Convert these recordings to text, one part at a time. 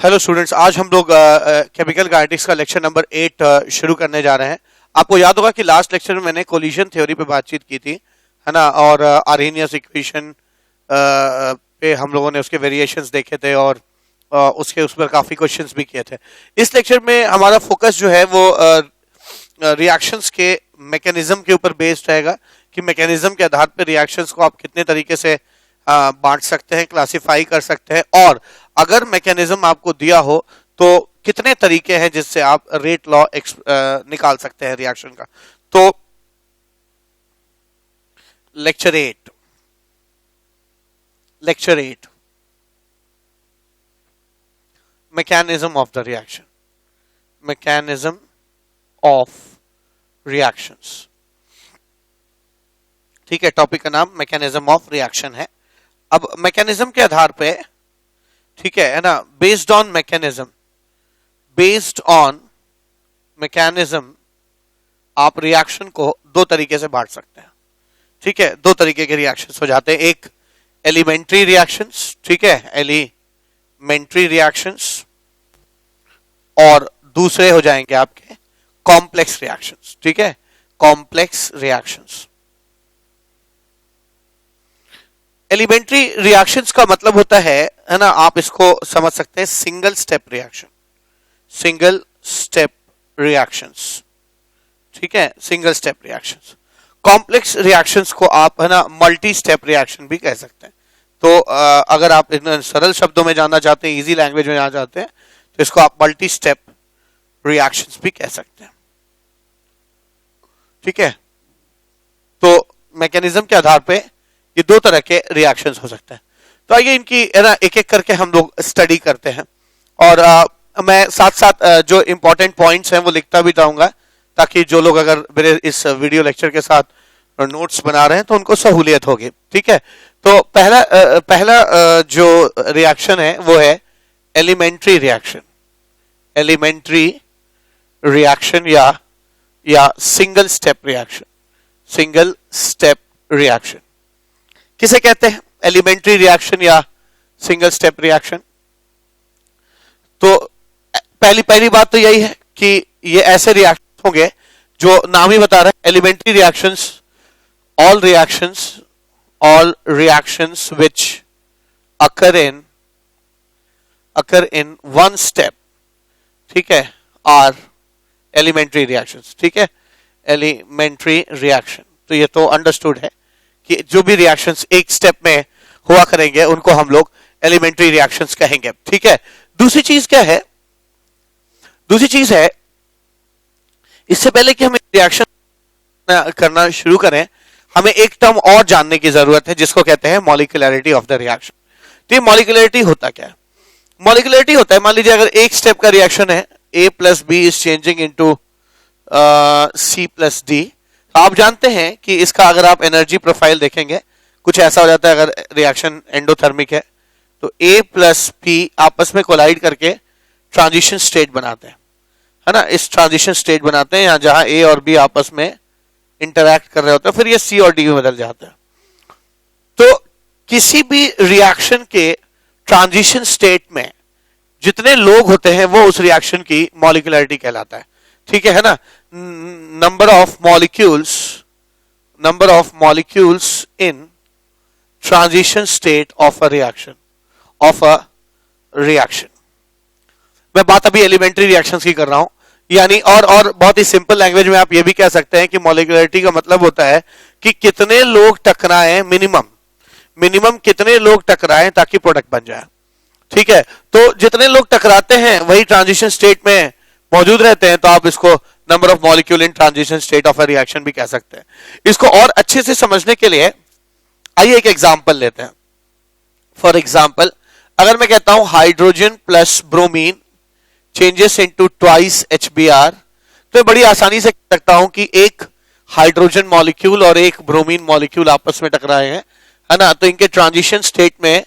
Hello students, आज हम लोग केमिकल काइनेटिक्स का लेक्चर नंबर 8 शुरू करने जा रहे हैं। आपको याद होगा कि लास्ट लेक्चर में मैंने कोलिजन थ्योरी पे बातचीत की थी, है ना, और आर्हेनियस इक्वेशन पे हम लोगों ने उसके वेरिएशंस देखे थे और उस पर काफी क्वेश्चंस भी किए थे। इस लेक्चर में हमारा फोकस जो है वो रिएक्शंस के मैकेनिज्म के ऊपर बेस्ड रहेगा कि मैकेनिज्म के आधार पर रिएक्शंस को आप कितने तरीके से बांट सकते हैं, क्लासिफाई कर सकते हैं, और अगर मैकेनिज्म आपको दिया हो तो कितने तरीके हैं जिससे आप रेट लॉ निकाल सकते हैं रिएक्शन का। तो lecture 8 mechanism of the reaction, mechanism of reactions. ठीक है, टॉपिक का नाम मैकेनिज्म ऑफ रिएक्शन है। अब मैकेनिज्म के आधार पे, ठीक है ना, बेस्ड ऑन मैकेनिज्म आप रिएक्शन को दो तरीके से बांट सकते हैं। ठीक है, दो तरीके के रिएक्शंस हो जाते हैं, एक एलिमेंट्री रिएक्शंस, ठीक है, एलिमेंट्री रिएक्शंस, और दूसरे हो जाएंगे आपके कॉम्प्लेक्स रिएक्शंस। ठीक है, कॉम्प्लेक्स रिएक्शंस। एलिमेंट्री रिएक्शंस का मतलब होता है ना, आप इसको समझ सकते हैं single step reaction, single step reactions. ठीक है, single step reactions. Complex reactions को आप, है ना, मल्टी स्टेप रिएक्शन भी कह सकते हैं। तो अगर आप इन सरल शब्दों में जानना चाहते हैं, इजी लैंग्वेज में जानना चाहते हैं, तो इसको आप मल्टी स्टेप रिएक्शंस भी कह सकते हैं। ठीक है, तो मैकेनिज्म के आधार पे ये दो तरह के रिएक्शंस हो सकते हैं। तो आइए इनकी, है ना, एक एक करके हम लोग स्टडी करते हैं, और मैं साथ साथ जो इंपॉर्टेंट पॉइंट्स हैं वो लिखता भी जाऊंगा, ताकि जो लोग अगर मेरे इस वीडियो लेक्चर के साथ नोट्स बना रहे हैं तो उनको सहूलियत होगी। ठीक है, तो पहला जो रिएक्शन है वो है एलिमेंट्री रिएक्शन, एलिमेंट्री रिएक्शन या single step reaction, single step reaction किसे कहते हैं, एलिमेंट्री रिएक्शन या सिंगल स्टेप रिएक्शन। तो पहली बात तो यही है कि ये ऐसे रिएक्शन होंगे जो नाम ही बता रहे हैं, elementary reactions, all reactions which occur in one step, ठीक है, आर एलिमेंट्री रिएक्शंस। ठीक है, एलिमेंट्री रिएक्शन, तो ये तो अंडरस्टूड है कि जो भी रिएक्शंस एक स्टेप में हुआ करेंगे उनको हम लोग एलिमेंट्री रिएक्शंस कहेंगे। ठीक है, दूसरी चीज क्या है, दूसरी चीज है, इससे पहले कि हम रिएक्शन करना शुरू करें, हमें एक टर्म और जानने की जरूरत है जिसको कहते हैं मॉलिक्यूलरिटी ऑफ द रिएक्शन। तो ये मॉलिक्यूलरिटी होता क्या है? मॉलिक्यूलरिटी होता है, मान लीजिए अगर एक स्टेप का रिएक्शन है, A plus B is changing into C plus D, आप जानते हैं कि इसका अगर आप एनर्जी प्रोफाइल देखेंगे कुछ ऐसा हो जाता है। अगर रिएक्शन एंडोथर्मिक है तो A प्लस P आपस में कोलाइड करके ट्रांजिशन स्टेट बनाते हैं, है ना, इस ट्रांजिशन स्टेट बनाते हैं यहाँ जहां A और B आपस में इंटरैक्ट कर रहे होते हैं, फिर ये C और D में बदल जाते हैं। तो किसी भी रिएक्शन के ट्रांजिशन स्टेट में जितने लोग होते हैं वो उस रिएक्शन की मॉलिक्यूलरिटी कहलाता है। ठीक है ना, number of molecules in transition state of a reaction. मैं बात अभी एलिमेंट्री रिएक्शंस की कर रहा हूं, यानी और बहुत ही सिंपल लैंग्वेज में आप ये भी कह सकते हैं कि मॉलिक्यूलरिटी का मतलब होता है कि कितने लोग टकराएं, मिनिमम कितने लोग टकराएं ताकि प्रोडक्ट बन जाए। ठीक है, तो जितने लोग टकराते हैं वही ट्रांजिशन स्टेट में मौजूद रहते हैं, तो आप इसको number of molecule in transition state of a reaction भी कह सकते हैं। इसको और अच्छे से समझने के लिए आइए एक एग्जांपल लेते हैं। फॉर एग्जांपल, अगर मैं कहता हूं hydrogen plus bromine changes into twice HBr, तो बड़ी आसानी से कह सकता हूं कि एक हाइड्रोजन मॉलिक्यूल और एक ब्रोमीन मॉलिक्यूल आपस में टकराए हैं, है ना, तो इनके ट्रांजिशन स्टेट में,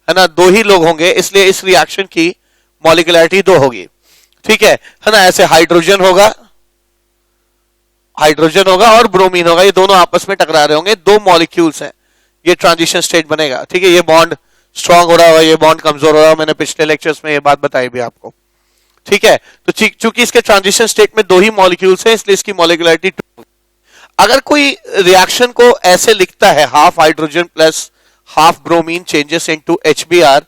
है ना, दो ही लोग होंगे, इसलिए इस रिएक्शन की मॉलिक्यूलरिटी 2 होगी। ठीक है ना, ऐसे हाइड्रोजन होगा और ब्रोमीन होगा, ये दोनों आपस में टकरा रहे होंगे, 2 मॉलिक्यूल्स हैं, ये ट्रांजिशन स्टेट बनेगा। ठीक है, ये बॉन्ड स्ट्रांग हो रहा होगा, ये बॉन्ड कमजोर हो रहा है, मैंने पिछले लेक्चर्स में ये बात बताई भी आपको। ठीक है, तो चूंकि इसके ट्रांजिशन स्टेट में दो ही मॉलिक्यूल्स हैं इसलिए इसकी मॉलिक्यूलरिटी 2। अगर कोई रिएक्शन को ऐसे लिखता है half hydrogen plus half bromine changes into HBr,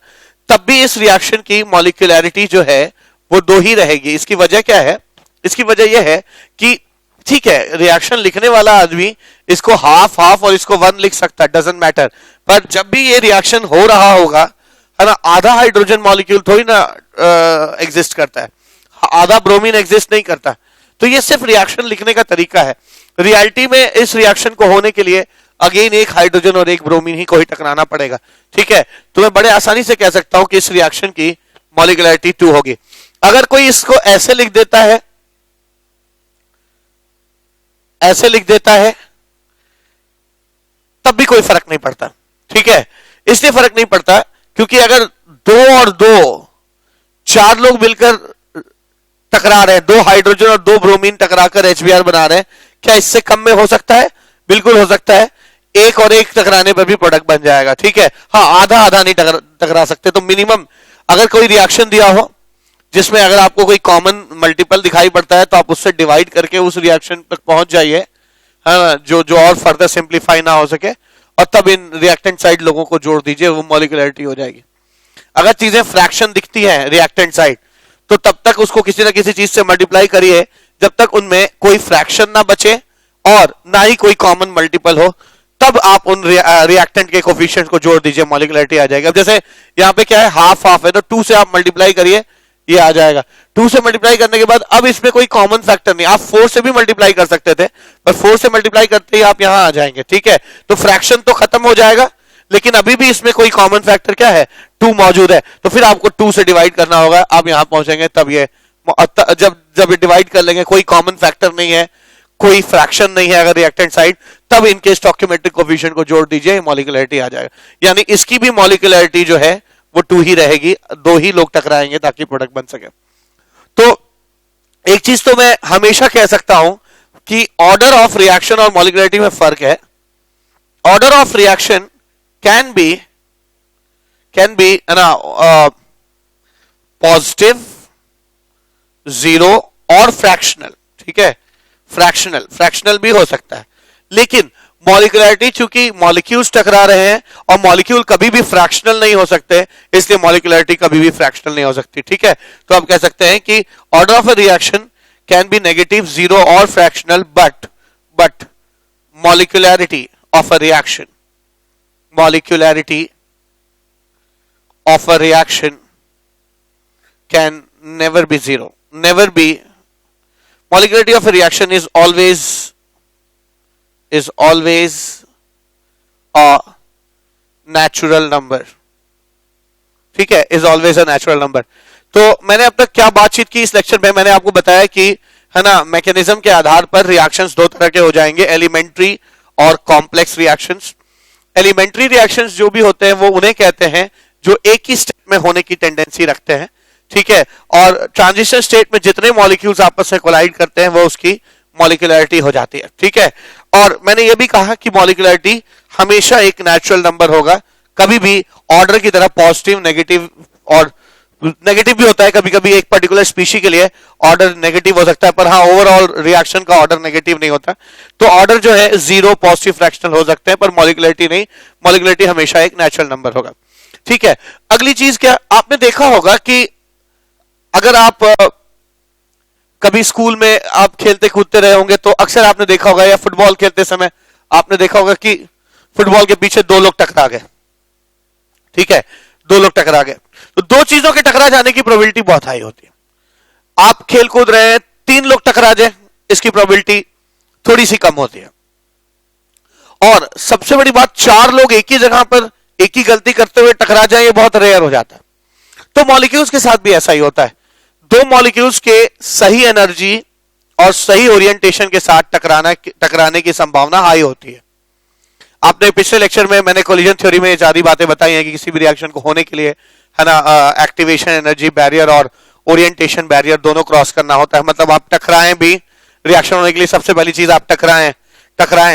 तब भी इस रिएक्शन की मॉलिक्यूलरिटी जो है वो 2 ही रहेगी। इसकी वजह क्या है? इसकी वजह यह है कि ठीक है, रिएक्शन लिखने वाला आदमी इसको हाफ हाफ और इसको 1 लिख सकता है, डजंट मैटर, पर जब भी ये रिएक्शन हो रहा होगा, है ना, आधा हाइड्रोजन मॉलिक्यूल थोड़ी ना एग्जिस्ट करता है, आधा ब्रोमीन एग्जिस्ट नहीं करता। तो ये सिर्फ रिएक्शन लिखने का तरीका है। रियलिटी में इस रिएक्शन को होने के लिए अगेन एक हाइड्रोजन और एक ब्रोमीन ही को ही टकराना पड़ेगा। ठीक है, तो मैं बड़े आसानी से कह सकता हूं कि इस रिएक्शन की मॉलिक्यूलरिटी 2 होगी। अगर कोई इसको ऐसे लिख देता है, ऐसे लिख देता है, तब भी कोई फर्क नहीं पड़ता। ठीक है, इसलिए फर्क नहीं पड़ता क्योंकि अगर 2 और 2 4 लोग मिलकर टकरा रहे हैं, 2 हाइड्रोजन और 2 ब्रोमीन टकराकर HBr बना रहे हैं, क्या इससे कम में हो सकता है? बिल्कुल हो सकता है। एक और एक टकराने पर भी प्रोडक्ट बन जाएगा। ठीक है, हाँ, आधा आधा नहीं टकरा सकते। तो मिनिमम अगर कोई रिएक्शन दिया हो जिसमें अगर आपको कोई कॉमन मल्टीपल दिखाई पड़ता है तो आप उससे डिवाइड करके उस रिएक्शन तक पहुंच जाइए, हाँ, जो और फर्दर सिंप्लीफाई ना हो सके, और तब इन रिएक्टेंट साइड लोगों को जोड़ दीजिए, वो मॉलिक्यूलरिटी हो जाएगी। अगर चीजें फ्रैक्शन दिखती है रिएक्टेंट साइड, तो तब तक उसको किसी ना किसी चीज से मल्टीप्लाई करिए जब तक उनमें कोई फ्रैक्शन ना बचे और ना ही कोई कॉमन मल्टीपल हो, तब आप उन रिएक्टेंट के कोफिशिएंट को जोड़ दीजिए, मॉलिक्यूलरिटी आ जाएगी। अब जैसे यहाँ पे क्या है, हाफ हाफ है, तो 2 से आप मल्टीप्लाई करिए, ये आ जाएगा। 2 से मल्टीप्लाई करने के बाद अब इसमें कोई कॉमन फैक्टर नहीं, आप 4 से भी मल्टीप्लाई कर सकते थे, पर 4 से मल्टीप्लाई करते ही आप यहां आ जाएंगे। ठीक है, तो फ्रैक्शन तो खत्म हो जाएगा, लेकिन अभी भी इसमें कोई कॉमन फैक्टर क्या है, 2 मौजूद है, तो फिर आपको 2 से डिवाइड करना होगा। आप यहां पहुंचेंगे तब ये जब डिवाइड कर लेंगे, कोई कॉमन फैक्टर नहीं है, कोई फ्रैक्शन नहीं है अगर रिएक्टेंट साइड, तब इनके स्टोइकियोमेट्रिक कोफिशिएंट को जोड़ दीजिए, मॉलिक्यूलरिटी आ जाएगा। यानी इसकी भी मॉलिक्यूलरिटी जो है वो 2 ही रहेगी, 2 ही लोग टकराएंगे ताकि प्रोडक्ट बन सके। तो एक चीज तो मैं हमेशा कह सकता हूं कि ऑर्डर ऑफ रिएक्शन और मॉलिक्यूलरिटी में फर्क है। Order of reaction can B ना पॉजिटिव, 0 और फ्रैक्शनल। ठीक है, फ्रैक्शनल भी हो सकता है, लेकिन मॉलिक्यूलरिटी, चूंकि मॉलिक्यूल्स टकरा रहे हैं और मॉलिक्यूल कभी भी फ्रैक्शनल नहीं हो सकते, इसलिए मॉलिक्यूलरिटी कभी भी फ्रैक्शनल नहीं हो सकती। ठीक है, तो आप कह सकते हैं कि order of a reaction can B negative, 0 और fractional, but molecularity of a reaction can never be 0, never be. Molecularity of a reaction is always a natural number. ठीक है, is always a natural number. तो मैंने अब तक क्या बातचीत की इस लेक्चर में, मैंने आपको बताया कि, है ना, मैकेनिज्म के आधार पर रिएक्शंस 2 तरह के हो जाएंगे, एलिमेंट्री और कॉम्प्लेक्स रिएक्शंस। एलिमेंट्री रिएक्शंस जो भी होते हैं वो उन्हें कहते हैं जो एक ही स्टेट में होने की टेंडेंसी रखते हैं। ठीक है, और ट्रांजिशन स्टेट में जितने मॉलिक्यूल्स आपस में कोलाइड करते हैं वो उसकी मॉलिक्यूलरिटी हो जाती है। ठीक है, और मैंने ये भी कहा कि मॉलिक्यूलरिटी हमेशा एक नेचुरल नंबर होगा, कभी भी ऑर्डर की तरह पॉजिटिव, नेगेटिव, और नेगेटिव भी होता है कभी कभी, एक पर्टिकुलर स्पीशी के लिए ऑर्डर नेगेटिव हो सकता है, पर हाँ, ओवरऑल रिएक्शन का ऑर्डर नेगेटिव नहीं होता। तो ऑर्डर जो है 0 पॉजिटिव फ्रैक्शनल हो सकते हैं, पर मॉलिक्यूलरिटी नहीं, मॉलिक्यूलरिटी हमेशा एक नेचुरल नंबर होगा। ठीक है, अगली चीज क्या, आपने देखा होगा कि अगर आप कभी स्कूल में आप खेलते कूदते रहे होंगे तो अक्सर आपने देखा होगा, या फुटबॉल खेलते समय आपने देखा होगा कि फुटबॉल के पीछे 2 लोग टकरा गए। ठीक है, 2 लोग टकरा गए, तो 2 चीजों के टकरा जाने की प्रोबेबिलिटी बहुत हाई होती है। आप खेल कूद रहे हैं, 3 लोग टकरा जाए, इसकी प्रोबेबिलिटी थोड़ी सी कम होती है। और सबसे बड़ी बात, 4 लोग एक ही जगह पर एक ही गलती करते हुए टकरा जाए, ये बहुत रेयर हो जाता है। तो मॉलिक्यूल्स के साथ भी ऐसा ही होता है, 2 मॉलिक्यूल्स के सही एनर्जी और सही ओरिएंटेशन के साथ टकराने की संभावना हाई होती है। आपने पिछले लेक्चर में मैंने कोलिजन थ्योरी में सारी बातें बताई हैं कि किसी भी रिएक्शन को होने के लिए, है ना, एक्टिवेशन एनर्जी बैरियर और ओरिएंटेशन बैरियर दोनों क्रॉस करना होता है। मतलब आप टकराएं भी, रिएक्शन होने के लिए सबसे पहली चीज आप टकराएं,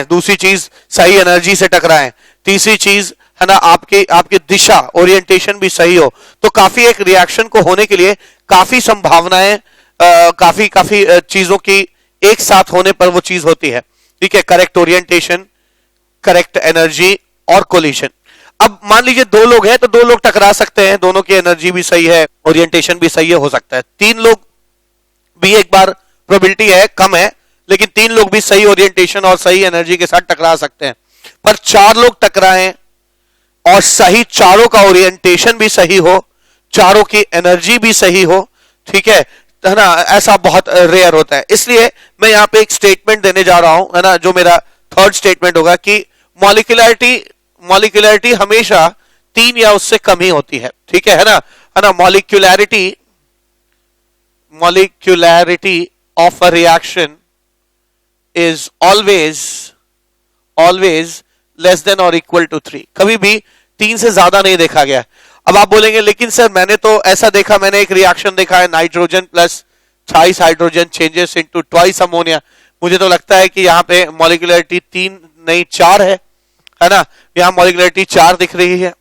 दूसरी चीज सही एनर्जी से टकराएं, तीसरी चीज, है ना, आपकी आपकी दिशा ओरिएंटेशन भी सही हो, तो काफी एक रिएक्शन को होने के लिए काफी संभावनाएं, काफी काफी चीजों की एक साथ होने पर वो चीज होती है। ठीक है, करेक्ट ओरिएंटेशन, करेक्ट एनर्जी और कोलिशन। अब मान लीजिए दो लोग हैं, तो दो लोग टकरा सकते हैं, दोनों की एनर्जी भी सही है, ओरिएंटेशन भी सही है, हो सकता है। तीन लोग भी एक बार प्रोबेबिलिटी है, कम है, लेकिन तीन लोग भी सही ओरिएंटेशन और सही एनर्जी के साथ टकरा सकते हैं। पर चार लोग टकराएं और सही, चारों का ओरिएंटेशन भी सही हो, चारों की एनर्जी भी सही हो, ठीक है ना, ऐसा बहुत रेयर होता है। इसलिए मैं यहां पे एक स्टेटमेंट देने जा रहा हूं, है ना, जो मेरा थर्ड स्टेटमेंट होगा कि मॉलिक्यूलैरिटी हमेशा तीन या उससे कम ही होती है। ठीक है ना, molecularity of a reaction is always less than or equal to 3। कभी भी 3 से ज्यादा नहीं देखा गया। अब आप बोलेंगे लेकिन सर मैंने तो ऐसा देखा, मैंने एक रिएक्शन देखा है, nitrogen plus thighs hydrogen changes into twice ammonia. मुझे तो लगता है कि यहाँ पे मॉलिक्यूलरिटी 3 नहीं 4 है ना, यहाँ मॉलिक्यूलरिटी 4 दिख रही है,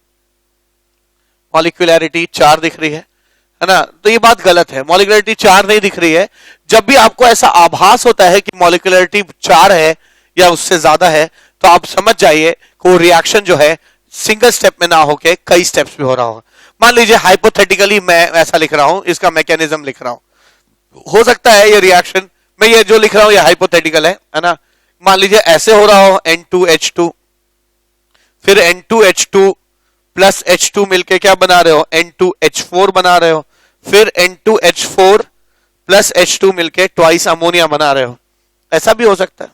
मॉलिक्यूलरिटी 4 दिख रही है ना, तो ये बात गलत है, मॉलिक्यूलरिटी 4 नहीं दिख रही है। जब भी आपको ऐसा आभास होता है कि मॉलिक्यूलरिटी 4 है या उससे ज्यादा है, तो आप समझ जाइए कि वो रिएक्शन जो है सिंगल स्टेप में ना होके कई स्टेप्स में हो रहा होगा। मान लीजिए हाइपोथेटिकली मैं ऐसा लिख रहा हूं, इसका मैकेनिज्म लिख रहा हूं, हो सकता है ये रिएक्शन, मैं ये जो लिख रहा हूं ये हाइपोथेटिकल है ना। मान लीजिए ऐसे हो रहा हो, N2H2, फिर N2H2 प्लस H2 मिलके क्या बना रहे हो, N2H4 बना रहे हो, फिर N2H4 प्लस H2 मिलके ट्वाइस अमोनिया बना रहे हो, ऐसा भी हो सकता है।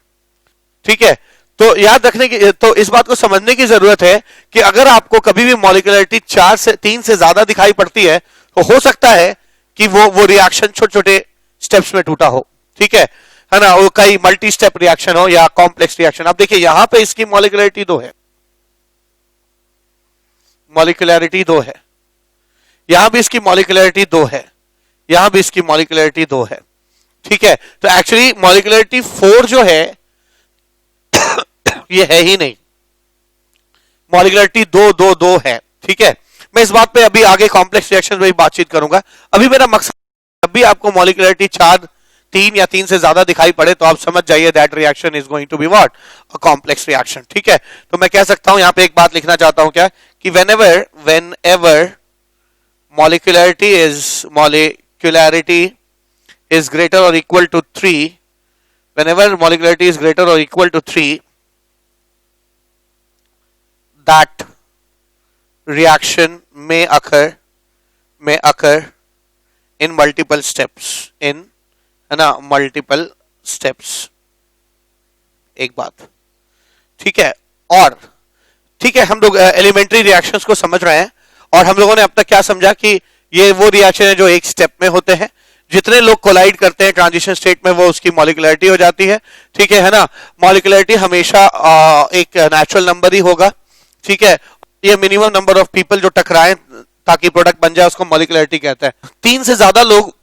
ठीक है, तो याद रखने की, तो इस बात को समझने की जरूरत है कि अगर आपको कभी भी मॉलिक्यूलरिटी 3 से ज्यादा दिखाई पड़ती है, तो हो सकता है कि वो रिएक्शन छोटे छोटे स्टेप्स में टूटा हो। ठीक है ना, वो कई मल्टी स्टेप रिएक्शन हो या कॉम्प्लेक्स रिएक्शन। अब देखिए यहां पे इसकी मॉलिक्यूलरिटी 2 है, मॉलिक्यूलरिटी 2 है, यहां भी इसकी मॉलिक्यूलरिटी 2 है, यहां भी इसकी मॉलिक्यूलरिटी 2 है। ठीक है, तो एक्चुअली मॉलिक्यूलरिटी 4 जो है ये है ही नहीं, मॉलिक्यूलरिटी 2 है। ठीक है, मैं इस बात पे अभी आगे कॉम्प्लेक्स रिएक्शन में भी बातचीत करूंगा। अभी मेरा मकसद, जब भी आपको मॉलिक्यूलरिटी 3 या 3 से ज्यादा दिखाई पड़े, तो आप समझ जाइए that reaction is going to be what, a complex reaction. ठीक है, तो मैं कह सकता हूं, यहां पे एक बात लिखना चाहता हूं क्या, कि whenever molecularity is greater or equal to 3, whenever molecularity is greater or equal to 3, that reaction may occur in multiple steps, in है ना, multiple steps। एक बात, ठीक है, और ठीक है, हम लोग एलिमेंट्री रिएक्शंस को समझ रहे हैं, और हम लोगों ने अब तक क्या समझा कि ये वो रिएक्शन है जो एक स्टेप में होते हैं, जितने लोग कोलाइड करते हैं ट्रांजिशन स्टेट में वो उसकी मॉलिक्यूलरिटी हो जाती है। ठीक है ना, मॉलिक्यूलरिटी हमेशा एक नेचुरल नंबर ही होगा। ठीक है, ये मिनिमम नंबर ऑफ पीपल जो टकराएं ताकि प्रोडक्ट बन जाए, उसको मॉलिक्यूलरिटी कहते हैं। 3 से ज्यादा लोग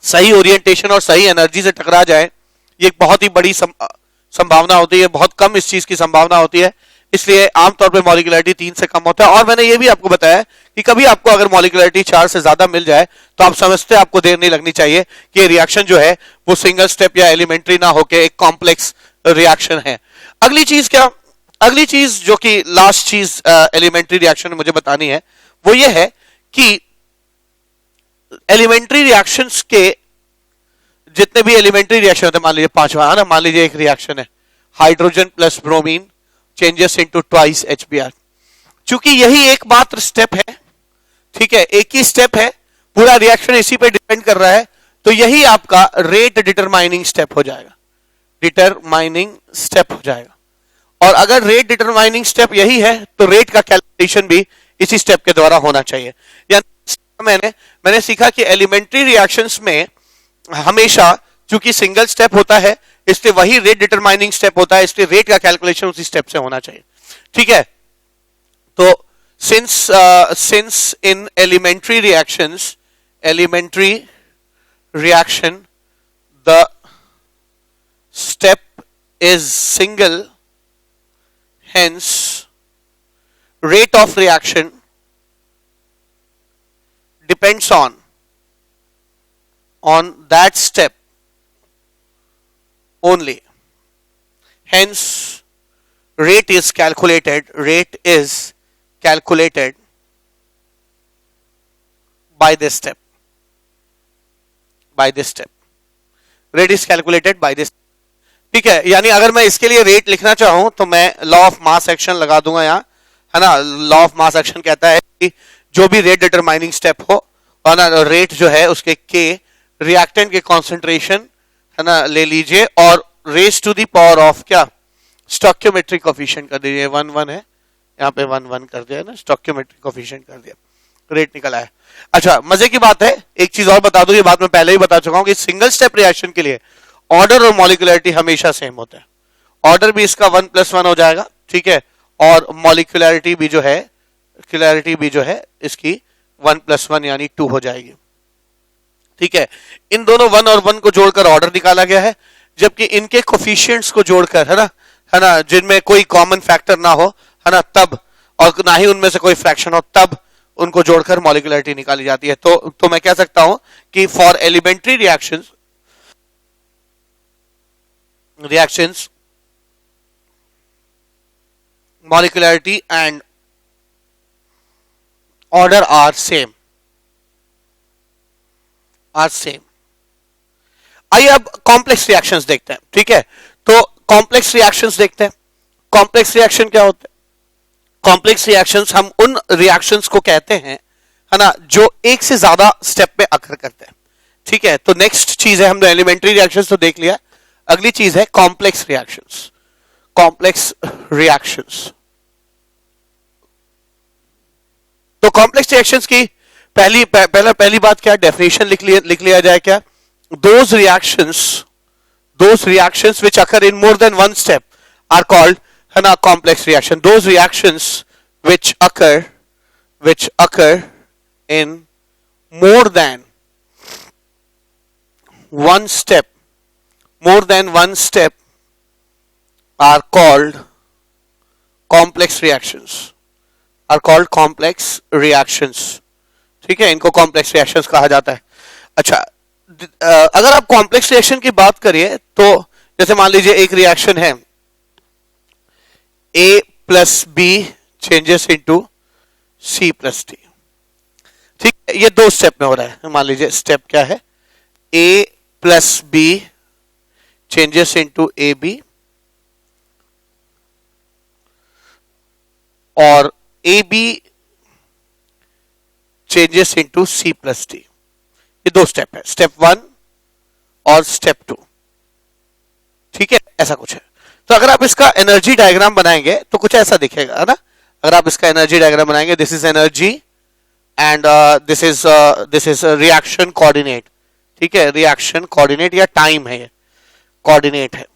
सही ओरिएंटेशन और सही एनर्जी से टकरा जाए, ये एक बहुत ही बड़ी संभावना होती है, बहुत कम इस चीज की संभावना होती है, इसलिए आमतौर पे मॉलिक्यूलरिटी 3 से कम होता है। और मैंने ये भी आपको बताया कि कभी आपको अगर मॉलिक्यूलरिटी 4 से ज्यादा मिल जाए, तो आप समझते, आपको देर नहीं लगनी चाहिए कि ये रिएक्शन जो है वो सिंगल स्टेप या एलिमेंट्री ना होके एक कॉम्प्लेक्स रिएक्शन है। अगली चीज क्या, अगली चीज जो कि लास्ट चीज एलिमेंट्री रिएक्शन में मुझे बतानी है, वो ये है कि एलिमेंट्री रिएक्शंस के जितने भी एलिमेंट्री रिएक्शन होते हैं, मान लीजिए 5वां है ना, मान लीजिए एक रिएक्शन है hydrogen plus bromine changes into twice HBr। चूंकि यही एकमात्र स्टेप है, ठीक है, एक ही स्टेप है, पूरा रिएक्शन इसी पे डिपेंड कर रहा है, तो यही आपका रेट डिटरमाइनिंग स्टेप हो जाएगा, डिटरमाइनिंग स्टेप हो जाएगा। और अगर रेट डिटरमाइनिंग स्टेप यही है, तो रेट का कैलकुलेशन भी इसी स्टेप के द्वारा होना चाहिए। यानी मैंने सीखा कि एलिमेंट्री रिएक्शंस में हमेशा चूंकि सिंगल स्टेप होता है, इसलिए वही रेट डिटरमाइनिंग स्टेप होता है, इसलिए रेट का कैलकुलेशन उसी स्टेप से होना चाहिए। ठीक है, तो since in elementary reaction the step is single, hence rate of reaction depends on that step only. Hence rate is calculated by this step. Rate is calculated by this. ठीक है, यानी अगर मैं इसके लिए रेट लिखना चाहूं तो मैं लॉ ऑफ मास एक्शन लगा दूंगा यहां, है ना. लॉ ऑफ मास एक्शन कहता है कि जो भी रेट डिटरमाइनिंग स्टेप हो, और ना रेट जो है उसके के रिएक्टेंट के कॉन्सेंट्रेशन, है ना, ले लीजिए और raise to the power of क्या, स्टोइकियोमेट्रिक कोफिशिएंट कर दीजिए. 1 है यहाँ पे, 1 कर दिया ना, स्टोइकियोमेट्रिक कोफिशिएंट कर दिया, रेट निकला है. अच्छा, मजे की बात है, एक चीज और बता दूं, ये बात मैं पहले ही बता चुका हूं कि सिंगल स्टेप रिएक्शन के लिए ऑर्डर और मॉलिक्यूलरिटी हमेशा सेम होता है. ऑर्डर भी इसका 1+1 हो जाएगा, ठीक है, और मॉलिक्यूलरिटी भी जो है इसकी 1+1 यानी 2 हो जाएगी. ठीक है, इन दोनों 1 और 1 को जोड़कर ऑर्डर निकाला गया है, जबकि इनके कोफिशिएंट्स को जोड़कर, है ना, जिनमें कोई कॉमन फैक्टर ना हो, है ना, तब, और ना ही उनमें से कोई फ्रैक्शन हो, तब उनको जोड़कर मॉलिक्यूलरिटी निकाली जाती है. तो मैं कह सकता हूं कि for elementary reactions molecularity and order are same. आइए अब कॉम्प्लेक्स रिएक्शंस देखते हैं. ठीक है, तो कॉम्प्लेक्स रिएक्शंस देखते हैं. कॉम्प्लेक्स रिएक्शन क्या होते हैं? कॉम्प्लेक्स रिएक्शंस हम उन रिएक्शंस को कहते हैं, है ना, जो एक से ज्यादा स्टेप में अकर करते हैं. ठीक है, तो नेक्स्ट चीज है, हमने एलिमेंट्री रिएक्शंस तो देख लिया, अगली चीज है कॉम्प्लेक्स रिएक्शंस. तो कॉम्प्लेक्स रिएक्शंस की पहली बात क्या, डेफिनेशन लिख लिया जाए क्या. Those reactions which occur in more than one step are called, है ना, complex reaction. Those reactions which occur in more than one step are called complex reactions. ठीक है, इनको कॉम्प्लेक्स रिएक्शंस कहा जाता है. अच्छा, अगर आप कॉम्प्लेक्स रिएक्शन की बात करिए तो जैसे मान लीजिए एक रिएक्शन है A + B changes into C + D. ठीक है, ये 2 स्टेप में हो रहा है. मान लीजिए स्टेप क्या है, A + B changes into AB और AB changes into C + D. ये 2 स्टेप है, स्टेप 1 और स्टेप 2. ठीक है, ऐसा कुछ है. तो अगर आप इसका एनर्जी डायग्राम बनाएंगे तो कुछ ऐसा दिखेगा, है ना. अगर आप इसका एनर्जी डायग्राम बनाएंगे, this is energy and this is reaction coordinate. ठीक है, रिएक्शन कोऑर्डिनेट या टाइम है, कोऑर्डिनेट है.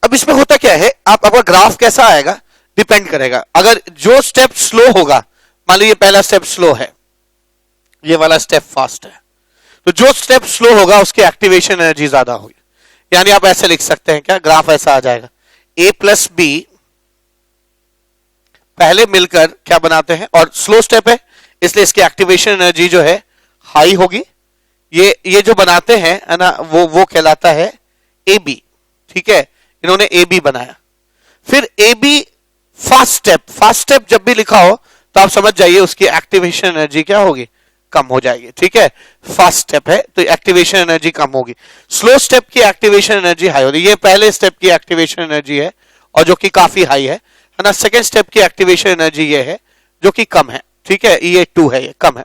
अब इसमें होता क्या है, आपका ग्राफ कैसा आएगा डिपेंड करेगा. अगर जो स्टेप स्लो होगा, मान लीजिए पहला स्टेप स्लो है, ये वाला स्टेप फास्ट है, तो जो स्टेप स्लो होगा उसकी एक्टिवेशन एनर्जी ज्यादा होगी. यानी आप ऐसे लिख सकते हैं क्या, ग्राफ ऐसा आ जाएगा, A + B पहले मिलकर क्या बनाते हैं, और स्लो स्टेप है इसलिए इसकी एक्टिवेशन एनर्जी जो है हाई होगी. ये जो बनाते हैं, है ना, वो कहलाता है AB. ठीक है, इन्होंने AB बनाया. फिर AB फास्ट स्टेप जब भी लिखा हो तो आप समझ जाइए उसकी एक्टिवेशन एनर्जी क्या होगी, कम हो जाएगी. ठीक है, फास्ट स्टेप है तो एक्टिवेशन एनर्जी कम होगी. स्लो स्टेप की एक्टिवेशन एनर्जी हाई होगी. ये पहले स्टेप की एक्टिवेशन एनर्जी है और जो कि काफी हाई है ना. सेकेंड स्टेप की एक्टिवेशन एनर्जी ये है जो कि कम है. ठीक है, ये 2 है, ये कम है.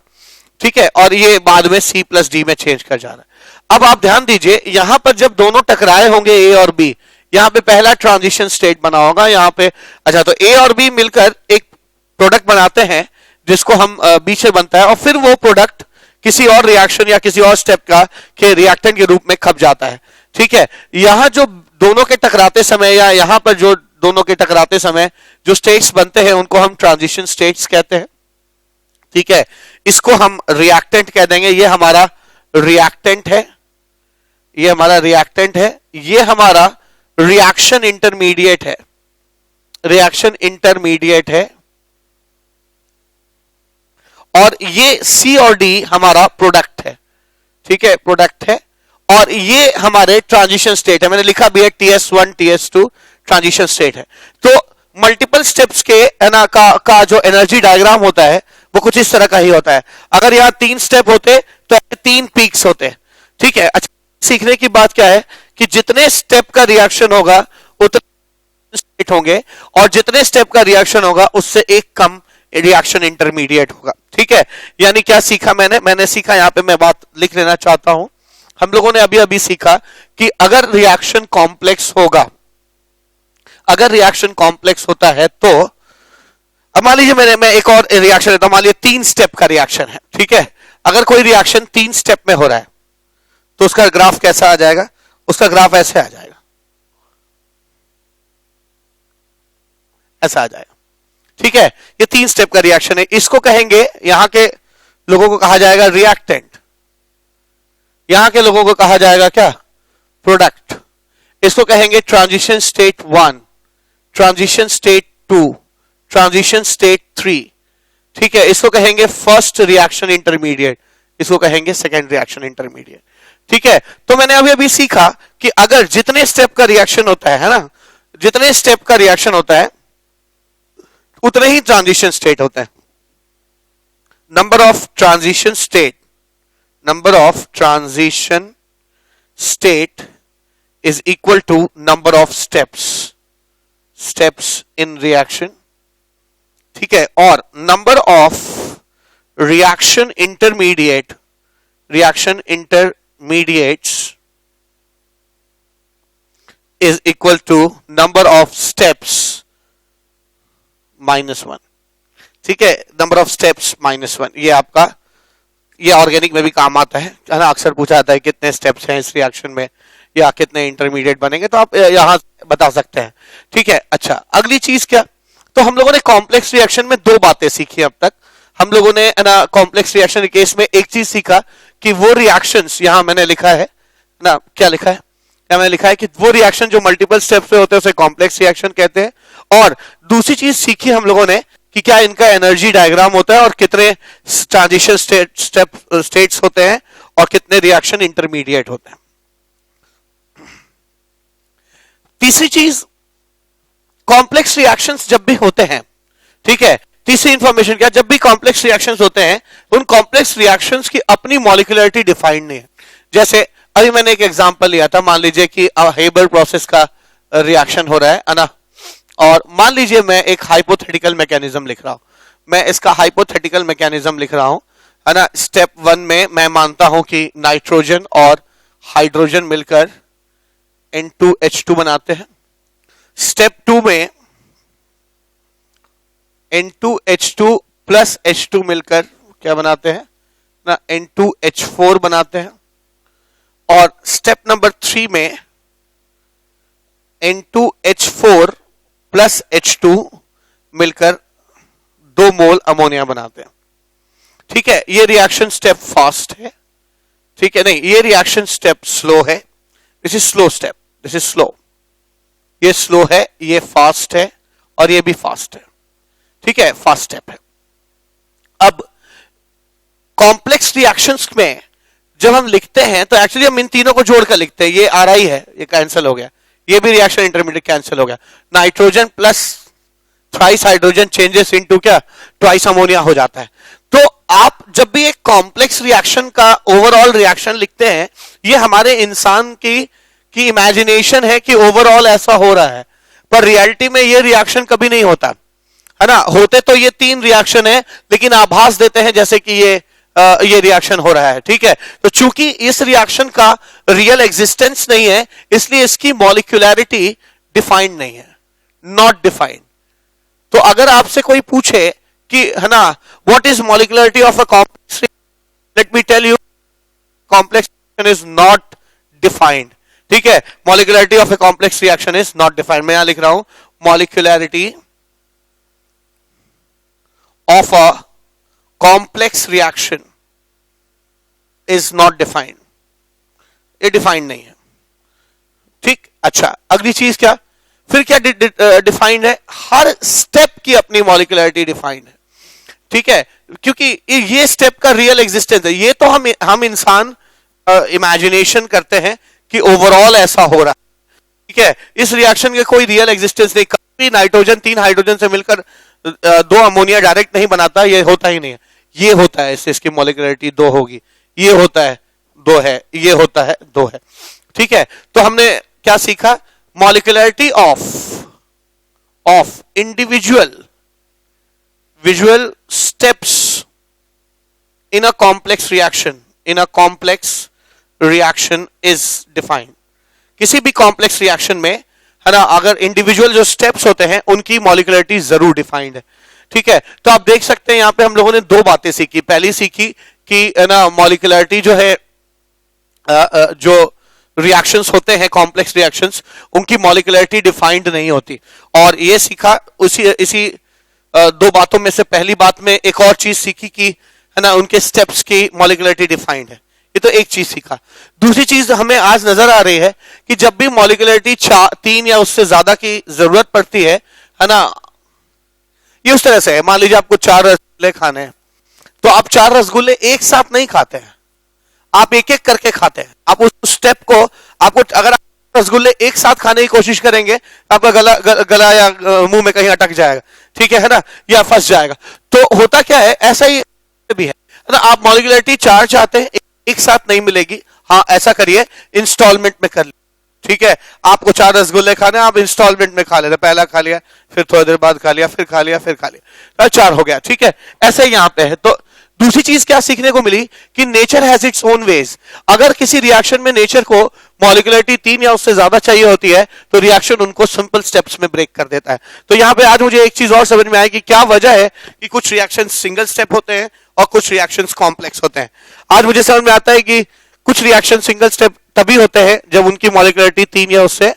ठीक है, और ये बाद में C + D में चेंज कर जा रहा है. अब आप ध्यान दीजिए, यहां पर जब दोनों टकराए होंगे A और B, यहां पे पहला ट्रांजिशन स्टेट बना होगा यहां पे. अच्छा, तो A और B मिलकर एक प्रोडक्ट बनाते हैं जिसको हम बीच से बनता है, और फिर वो प्रोडक्ट किसी और रिएक्शन या किसी और स्टेप का के रिएक्टेंट के रूप में खप जाता है. ठीक है, यहां जो दोनों के टकराते समय या यहां पर जो दोनों के टकराते समय जो स्टेट्स बनते हैं उनको हम ट्रांजिशन स्टेट्स कहते हैं. ठीक है, इसको हम रिएक्टेंट कह देंगे. ये हमारा रिएक्टेंट है, ये हमारा रिएक्शन इंटरमीडिएट है. रिएक्शन इंटरमीडिएट है, और ये सी और डी हमारा प्रोडक्ट है, ठीक है, प्रोडक्ट है, और ये हमारे ट्रांजिशन स्टेट है, मैंने लिखा भी है TS1 TS2 ट्रांजिशन स्टेट है। तो मल्टीपल स्टेप्स के ना का जो एनर्जी डायग्राम होता है वो कुछ इस तरह का ही होता है। अगर यहां 3 स्टेप होते तो 3 पीक्स होते, ठीक है। अच्छा, सीखने की बात क्या है कि जितने स्टेप का रिएक्शन होगा उतने स्टेट होंगे, और जितने स्टेप का रिएक्शन होगा उससे एक कम रिएक्शन इंटरमीडिएट होगा, ठीक है। यानी क्या सीखा मैंने सीखा, यहां पे मैं बात लिख लेना चाहता हूं। हम लोगों ने अभी अभी सीखा कि अगर रिएक्शन कॉम्प्लेक्स होगा, अगर रिएक्शन कॉम्प्लेक्स होता है तो अब मान लीजिए मैं एक और रिएक्शन लेता हूं, मान लीजिए 3 स्टेप का रिएक्शन है, ठीक है। अगर कोई रिएक्शन 3 स्टेप में हो रहा है तो उसका ग्राफ कैसा आ जाएगा, उसका ग्राफ ऐसे आ जाएगा, ऐसा आ जाएगा, ठीक है। ये 3 स्टेप का रिएक्शन है, इसको कहेंगे, यहां के लोगों को कहा जाएगा रिएक्टेंट, यहां के लोगों को कहा जाएगा क्या, प्रोडक्ट। इसको कहेंगे transition state 1, transition state 2, transition state 3, ठीक है। इसको कहेंगे फर्स्ट रिएक्शन इंटरमीडिएट, इसको कहेंगे सेकेंड रिएक्शन इंटरमीडिएट, ठीक है। तो मैंने अभी अभी सीखा कि अगर जितने स्टेप का रिएक्शन होता है ना, जितने स्टेप का रिएक्शन होता है उतने ही ट्रांजिशन स्टेट होते हैं। Number of transition state, number of transition state is equal to number of steps in reaction, ठीक है। और number of reaction intermediates is equal to number of steps -1, ठीक है। number of steps -1, ये आपका, ये ऑर्गेनिक में भी काम आता है ना, अक्सर पूछा जाता है कितने स्टेप्स हैं इस रिएक्शन में या कितने इंटरमीडिएट बनेंगे, तो आप यहां बता सकते हैं, ठीक है। अच्छा, अगली चीज क्या, तो हम लोगों ने कॉम्प्लेक्स रिएक्शन में 2 बातें सीखी अब तक। हम लोगों ने ना कॉम्प्लेक्स रिएक्शन के केस में एक चीज सीखा कि वो रिएक्शंस, यहां मैंने लिखा है ना, क्या लिखा है, या मैंने लिखा है कि वो रिएक्शन जो मल्टीपल स्टेप्स पे होते हैं उसे कॉम्प्लेक्स रिएक्शन कहते हैं। और दूसरी चीज सीखी हम लोगों ने कि क्या इनका एनर्जी डायग्राम होता है और कितने ट्रांजिशन स्टेट्स होते हैं और कितने रिएक्शन इंटरमीडिएट होते हैं। तीसरी चीज, कॉम्प्लेक्स रिएक्शंस जब भी होते हैं, ठीक है, तीसरी इंफॉर्मेशन क्या, जब भी कॉम्प्लेक्स रिएक्शंस होते हैं उन कॉम्प्लेक्स रिएक्शंस की अपनी मॉलिक्यूलरिटी डिफाइंड नहीं है। जैसे अभी मैंने एक एग्जांपल लिया था, मान लीजिए कि हेबर प्रोसेस का रिएक्शन हो रहा है ना, और मान लीजिए मैं एक हाइपोथेटिकल मैकेनिज्म लिख रहा हूं, मैं इसका हाइपोथेटिकल मैकेनिज्म लिख रहा हूं, है ना। स्टेप 1 में मैं मानता हूं कि नाइट्रोजन और हाइड्रोजन मिलकर N2H2 बनाते हैं। स्टेप 2 में N2H2 प्लस H2 मिलकर क्या बनाते हैं ना, N2H4 बनाते हैं। और स्टेप नंबर 3 में N2H4 प्लस H2 मिलकर 2 मोल अमोनिया बनाते हैं, ठीक है। ये रिएक्शन स्टेप फास्ट है, ठीक है, नहीं, ये रिएक्शन स्टेप स्लो है, this is slow step, this is slow, ये स्लो है, ये फास्ट है, और ये भी फास्ट है, ठीक है, फास्ट स्टेप है। अब कॉम्प्लेक्स रिएक्शंस में जब हम लिखते हैं तो एक्चुअली हम इन तीनों को जोड़कर लिखते हैं, ये RI है, ये कैंसिल हो गया, ये भी रिएक्शन इंटरमीडिएट कैंसिल हो गया, nitrogen plus thrice hydrogen changes into क्या, ट्वाइस अमोनिया हो जाता है। तो आप जब भी एक कॉम्प्लेक्स रिएक्शन का ओवरऑल रिएक्शन लिखते हैं, ये हमारे इंसान की इमेजिनेशन है कि ओवरऑल ऐसा हो रहा है, पर रियलिटी में ये रिएक्शन कभी नहीं होता, है ना। होते तो ये 3 रिएक्शन है, लेकिन आभास देते हैं जैसे कि ये रिएक्शन हो रहा है, ठीक है। तो चूंकि इस रिएक्शन का रियल एग्जिस्टेंस नहीं है, इसलिए इसकी मॉलिक्यूलरिटी डिफाइंड नहीं है, नॉट डिफाइंड। तो अगर आपसे कोई पूछे कि, है ना, what is molecularity of a complex, let me tell you, complex reaction is not defined, ठीक है। Molecularity of a complex reaction is not defined. मैं यहां लिख रहा हूं molecularity of a complex reaction is not defined, ये defined नहीं है, ठीक। अच्छा, अगली चीज क्या, फिर क्या डिफाइंड है, हर स्टेप की अपनी मॉलिक्यूलरिटी डिफाइंड है, ठीक है, क्योंकि ये स्टेप का रियल एग्जिस्टेंस है। ये तो हम इंसान इमेजिनेशन करते हैं कि ओवरऑल ऐसा हो रहा है, ठीक है, इस रिएक्शन के कोई रियल एग्जिस्टेंस नहीं। कभी नाइट्रोजन 3 हाइड्रोजन से मिलकर 2 अमोनिया डायरेक्ट नहीं बनाता, ये होता ही नहीं है। ये होता है, इससे इसकी मॉलिक्यूलरिटी 2 होगी, ये होता है 2 है, ये होता है 2 है, ठीक है। तो हमने क्या सीखा, molecularity of individual visual steps in a complex reaction is defined। किसी भी कॉम्प्लेक्स रिएक्शन में, है ना, अगर इंडिविजुअल जो स्टेप्स होते हैं उनकी मॉलिक्यूलरिटी जरूर डिफाइंड है, ठीक है। तो आप देख सकते हैं यहां पे हम लोगों ने 2 बातें सीखी। पहली सीखी कि, है ना, मॉलिक्यूलरिटी जो है, जो रिएक्शंस होते हैं कॉम्प्लेक्स रिएक्शंस, उनकी मॉलिक्यूलरिटी डिफाइंड नहीं होती। और ये सीखा इसी 2 बातों में से पहली बात में एक और चीज सीखी कि, है ना, उनके स्टेप्स की मॉलिक्यूलरिटी डिफाइंड है। ये तो एक चीज सीखा। दूसरी चीज हमें आज नजर आ रही है कि जब भी मॉलिक्यूलरिटी 3 या उससे ज्यादा की जरूरत पड़ती है ना, ये उस तरह से है, मान लीजिए आपको 4 रसगुल्ले खाने हैं, तो आप 4 रसगुल्ले एक साथ नहीं खाते हैं, आप एक एक करके खाते हैं। आप उस स्टेप को, आपको अगर रसगुल्ले एक साथ खाने की कोशिश करेंगे, आपका गला या मुंह में कहीं अटक जाएगा, ठीक है ना, या फंस जाएगा। तो होता क्या है, ऐसा ही भी है ना, आप मॉलिक्यूलरिटी 4 चाहते हैं, एक साथ नहीं मिलेगी। हाँ, ऐसा करिए, इंस्टॉलमेंट में कर लीजिए, ठीक है। आपको 4 रसगुल्ले खाने, आप इंस्टॉलमेंट में खा लेते, पहला खा लिया, फिर थोड़ी देर बाद खा लिया, फिर खा लिया, फिर खा लिया, 4 हो गया, ठीक है। ऐसे ही यहां पे है। तो दूसरी चीज क्या सीखने को मिली कि nature has its own ways. अगर किसी रिएक्शन में नेचर को मॉलिक्यूलरिटी 3 या उससे ज्यादा चाहिए होती है, तो रिएक्शन उनको सिंपल स्टेप्स में ब्रेक कर देता है। तो यहां पे आज मुझे एक चीज और समझ में आई कि क्या वजह है कि कुछ रिएक्शन सिंगल स्टेप होते हैं और कुछ रिएक्शंस कॉम्प्लेक्स होते हैं। आज मुझे समझ में आता है कि कुछ रिएक्शन सिंगल स्टेप तभी होते हैं जब उनकी मॉलिक्यूलरिटी 3 या उससे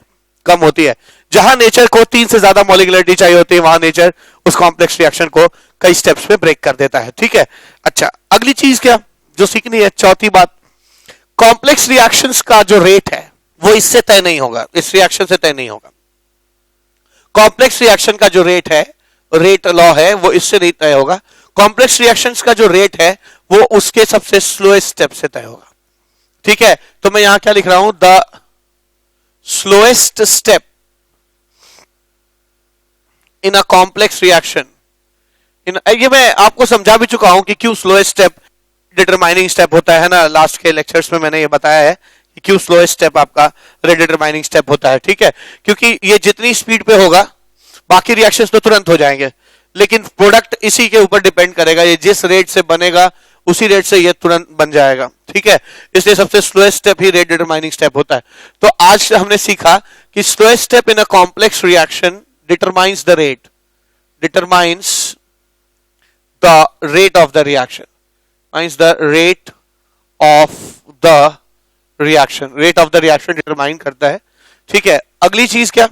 कम होती है। जहां नेचर को 3 से ज्यादा मॉलिक्यूलरिटी चाहिए होती है, वहां नेचर उस कॉम्प्लेक्स रिएक्शन को कई स्टेप्स में ब्रेक कर देता है, ठीक है। अच्छा, अगली चीज क्या जो सीखनी है, चौथी बात, कॉम्प्लेक्स रिएक्शंस का जो रेट है वो इससे तय नहीं होगा, इस रिएक्शन से तय नहीं होगा। कॉम्प्लेक्स रिएक्शन का जो रेट है, रेट लॉ है, वो इससे नहीं तय होगा। कॉम्प्लेक्स रिएक्शंस का जो रेट है वो उसके सबसे स्लोएस्ट स्टेप से तय होगा, ठीक है। तो मैं यहां क्या लिख रहा हूं, the slowest step in a complex reaction. ये मैं आपको समझा भी चुका हूं कि क्यों स्लोएस्ट स्टेप डिटरमाइनिंग स्टेप होता है ना, लास्ट के लेक्चर्स में मैंने ये बताया है कि क्यों स्लोएस्ट स्टेप आपका रेट डिटरमाइनिंग स्टेप होता है, ठीक है। क्योंकि ये जितनी स्पीड पे होगा बाकी रिएक्शंस तो तुरंत हो जाएंगे, लेकिन प्रोडक्ट इसी के ऊपर डिपेंड करेगा, ये जिस रेट से बनेगा उसी रेट से ये तुरंत बन जाएगा, ठीक है। इसलिए सबसे स्लोएस्ट स्टेप ही रेट डिटरमाइनिंग स्टेप होता है। तो आज हमने सीखा कि slowest step in a complex reaction determines the rate, determines the rate of the reaction, means the rate of the reaction, rate of the reaction determine करता है, ठीक है। अगली चीज क्या,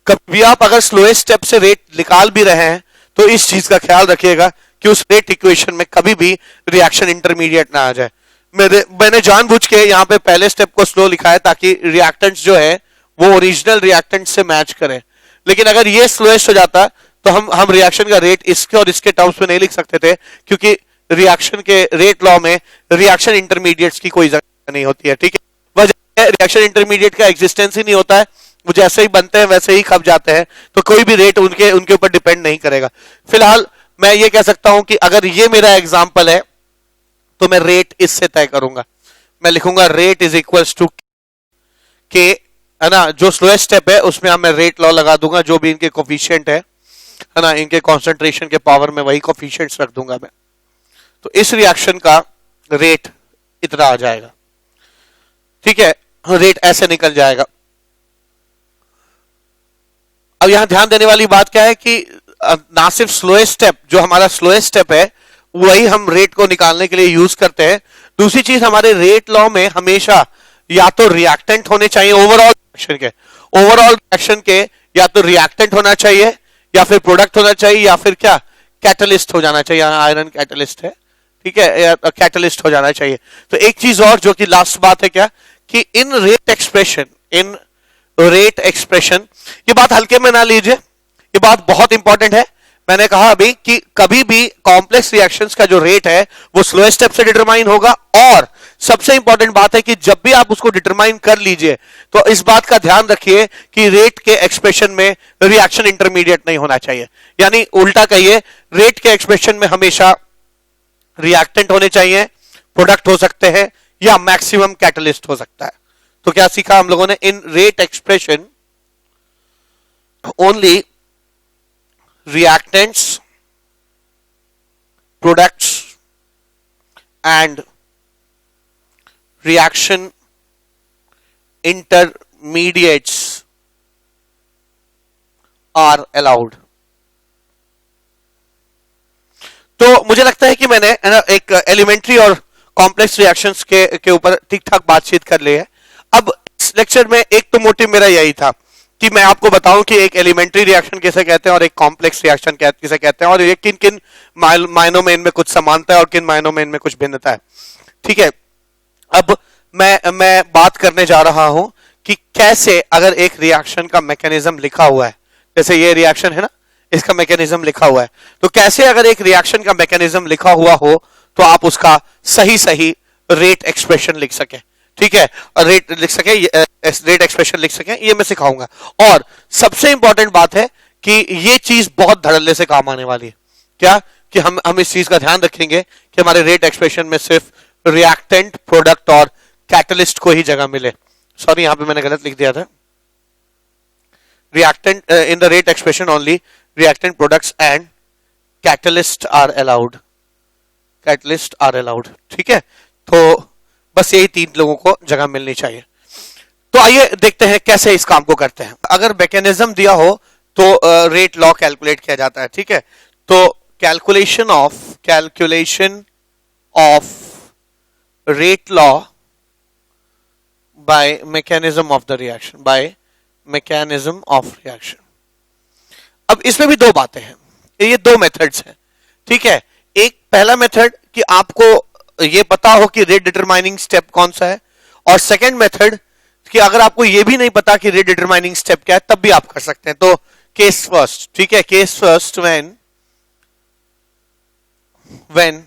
कभी आप अगर स्लोएस्ट स्टेप से रेट निकाल भी रहे हैं तो इस चीज का ख्याल रखिएगा कि उस रेट इक्वेशन में कभी भी रिएक्शन इंटरमीडिएट ना आ जाए। मैंने जानबूझ के यहाँ पे पहले स्टेप को स्लो लिखा है ताकि रिएक्टेंट्स जो है वो ओरिजिनल रिएक्टेंट से मैच करे, लेकिन अगर ये स्लोएस्ट हो जाता तो हम रिएक्शन का रेट इसके और इसके टर्म्स में नहीं लिख सकते थे, क्योंकि रिएक्शन के रेट लॉ में रिएक्शन इंटरमीडिएट्स की कोई जगह नहीं होती है, ठीक है। वजह रिएक्शन इंटरमीडिएट का एग्जिस्टेंस ही नहीं होता है, वो जैसे ही बनते हैं वैसे ही खप जाते हैं, तो कोई भी रेट उनके ऊपर डिपेंड नहीं करेगा। फिलहाल मैं ये कह सकता हूं कि अगर ये मेरा एग्जाम्पल है तो मैं रेट इससे तय करूंगा, मैं लिखूंगा रेट इज इक्वल टू के, है ना, जो स्लोएस्ट स्टेप है उसमें मैं रेट लॉ लगा दूंगा, जो भी इनके कोफिशिएंट है ना, इनके कॉन्सेंट्रेशन के पावर में वही कोफिशिएंट्स रख दूंगा मैं, तो इस रिएक्शन का रेट इतना आ जाएगा, ठीक है, रेट ऐसे निकल जाएगा। अब यहां ध्यान देने वाली बात क्या है कि ना सिर्फ स्लोएस्ट स्टेप, जो हमारा स्लोएस्ट स्टेप है वही हम रेट को निकालने के लिए यूज करते हैं। दूसरी चीज, हमारे रेट लॉ में हमेशा या तो रिएक्टेंट होने चाहिए ओवरऑल रिएक्शन के या तो रिएक्टेंट होना चाहिए या फिर प्रोडक्ट होना चाहिए या फिर क्या कैटलिस्ट हो जाना चाहिए, आयरन कैटलिस्ट है, ठीक है, कैटलिस्ट हो जाना चाहिए। तो एक चीज और जो कि लास्ट बात है क्या, कि इन रेट एक्सप्रेशन, इन रेट एक्सप्रेशन, ये बात हल्के में ना लीजिए, ये बात बहुत इंपॉर्टेंट है। मैंने कहा अभी कि कभी भी कॉम्प्लेक्स रिएक्शंस का जो रेट है वो स्लोएस्ट स्टेप से डिटरमाइन होगा, और सबसे इंपॉर्टेंट बात है कि जब भी आप उसको डिटरमाइन कर लीजिए तो इस बात का ध्यान रखिए कि रेट के एक्सप्रेशन में रिएक्शन इंटरमीडिएट नहीं होना चाहिए। यानी उल्टा कहिए, रेट के एक्सप्रेशन में हमेशा रिएक्टेंट होने चाहिए, प्रोडक्ट हो सकते हैं, या मैक्सिमम कैटलिस्ट हो सकता है। तो क्या सीखा हम लोगों ने? In rate expression only reactants, products and reaction intermediates are allowed। तो मुझे लगता है कि मैंने एक एलिमेंट्री और कॉम्प्लेक्स रिएक्शंस के ऊपर ठीक ठाक बातचीत कर ली है। अब इस लेक्चर में एक तो मोटिव मेरा यही था कि मैं आपको बताऊं कि एक एलिमेंट्री रिएक्शन किसे कहते हैं और एक कॉम्प्लेक्स रिएक्शन किसे कहते हैं, और ये किन किन मायनों में इनमें कुछ समानता है और किन मायनों में इनमें कुछ भिन्नता है। ठीक है, अब मैं बात करने जा रहा हूं कि कैसे अगर एक रिएक्शन का मैकेनिज्म लिखा हुआ है, जैसे ये रिएक्शन है ना, इसका मैकेनिज्म लिखा हुआ है, तो कैसे अगर एक रिएक्शन का मैकेनिज्म लिखा हुआ हो तो आप उसका सही सही रेट एक्सप्रेशन लिख सके। ठीक है, रेट लिख सके, रेट एक्सप्रेशन लिख सके, ये मैं सिखाऊंगा। और सबसे इंपॉर्टेंट बात है कि ये चीज बहुत धड़ल्ले से काम आने वाली है। क्या कि हम इस चीज का ध्यान रखेंगे कि हमारे रेट एक्सप्रेशन में सिर्फ रिएक्टेंट, प्रोडक्ट और कैटलिस्ट को ही जगह मिले। सॉरी, यहां पे मैंने गलत लिख दिया था। Reactant in the rate expression only reactant, products and catalyst are allowed. Catalyst are allowed. ठीक है, तो बस यही तीन लोगों को जगह मिलनी चाहिए। तो आइए देखते हैं कैसे इस काम को करते हैं। अगर मैकेनिज्म दिया हो तो रेट लॉ कैलकुलेट किया जाता है। ठीक है, तो calculation of rate law by mechanism of the reaction, by mechanism of reaction. अब इसमें भी दो बातें हैं, ये दो मेथड्स हैं। ठीक है, एक पहला मेथड कि आपको ये पता हो कि रेट डिटरमाइनिंग स्टेप कौन सा है, और सेकंड मेथड कि अगर आपको ये भी नहीं पता कि रेट डिटरमाइनिंग स्टेप क्या है तब भी आप कर सकते हैं। तो केस फर्स्ट, ठीक है, case first when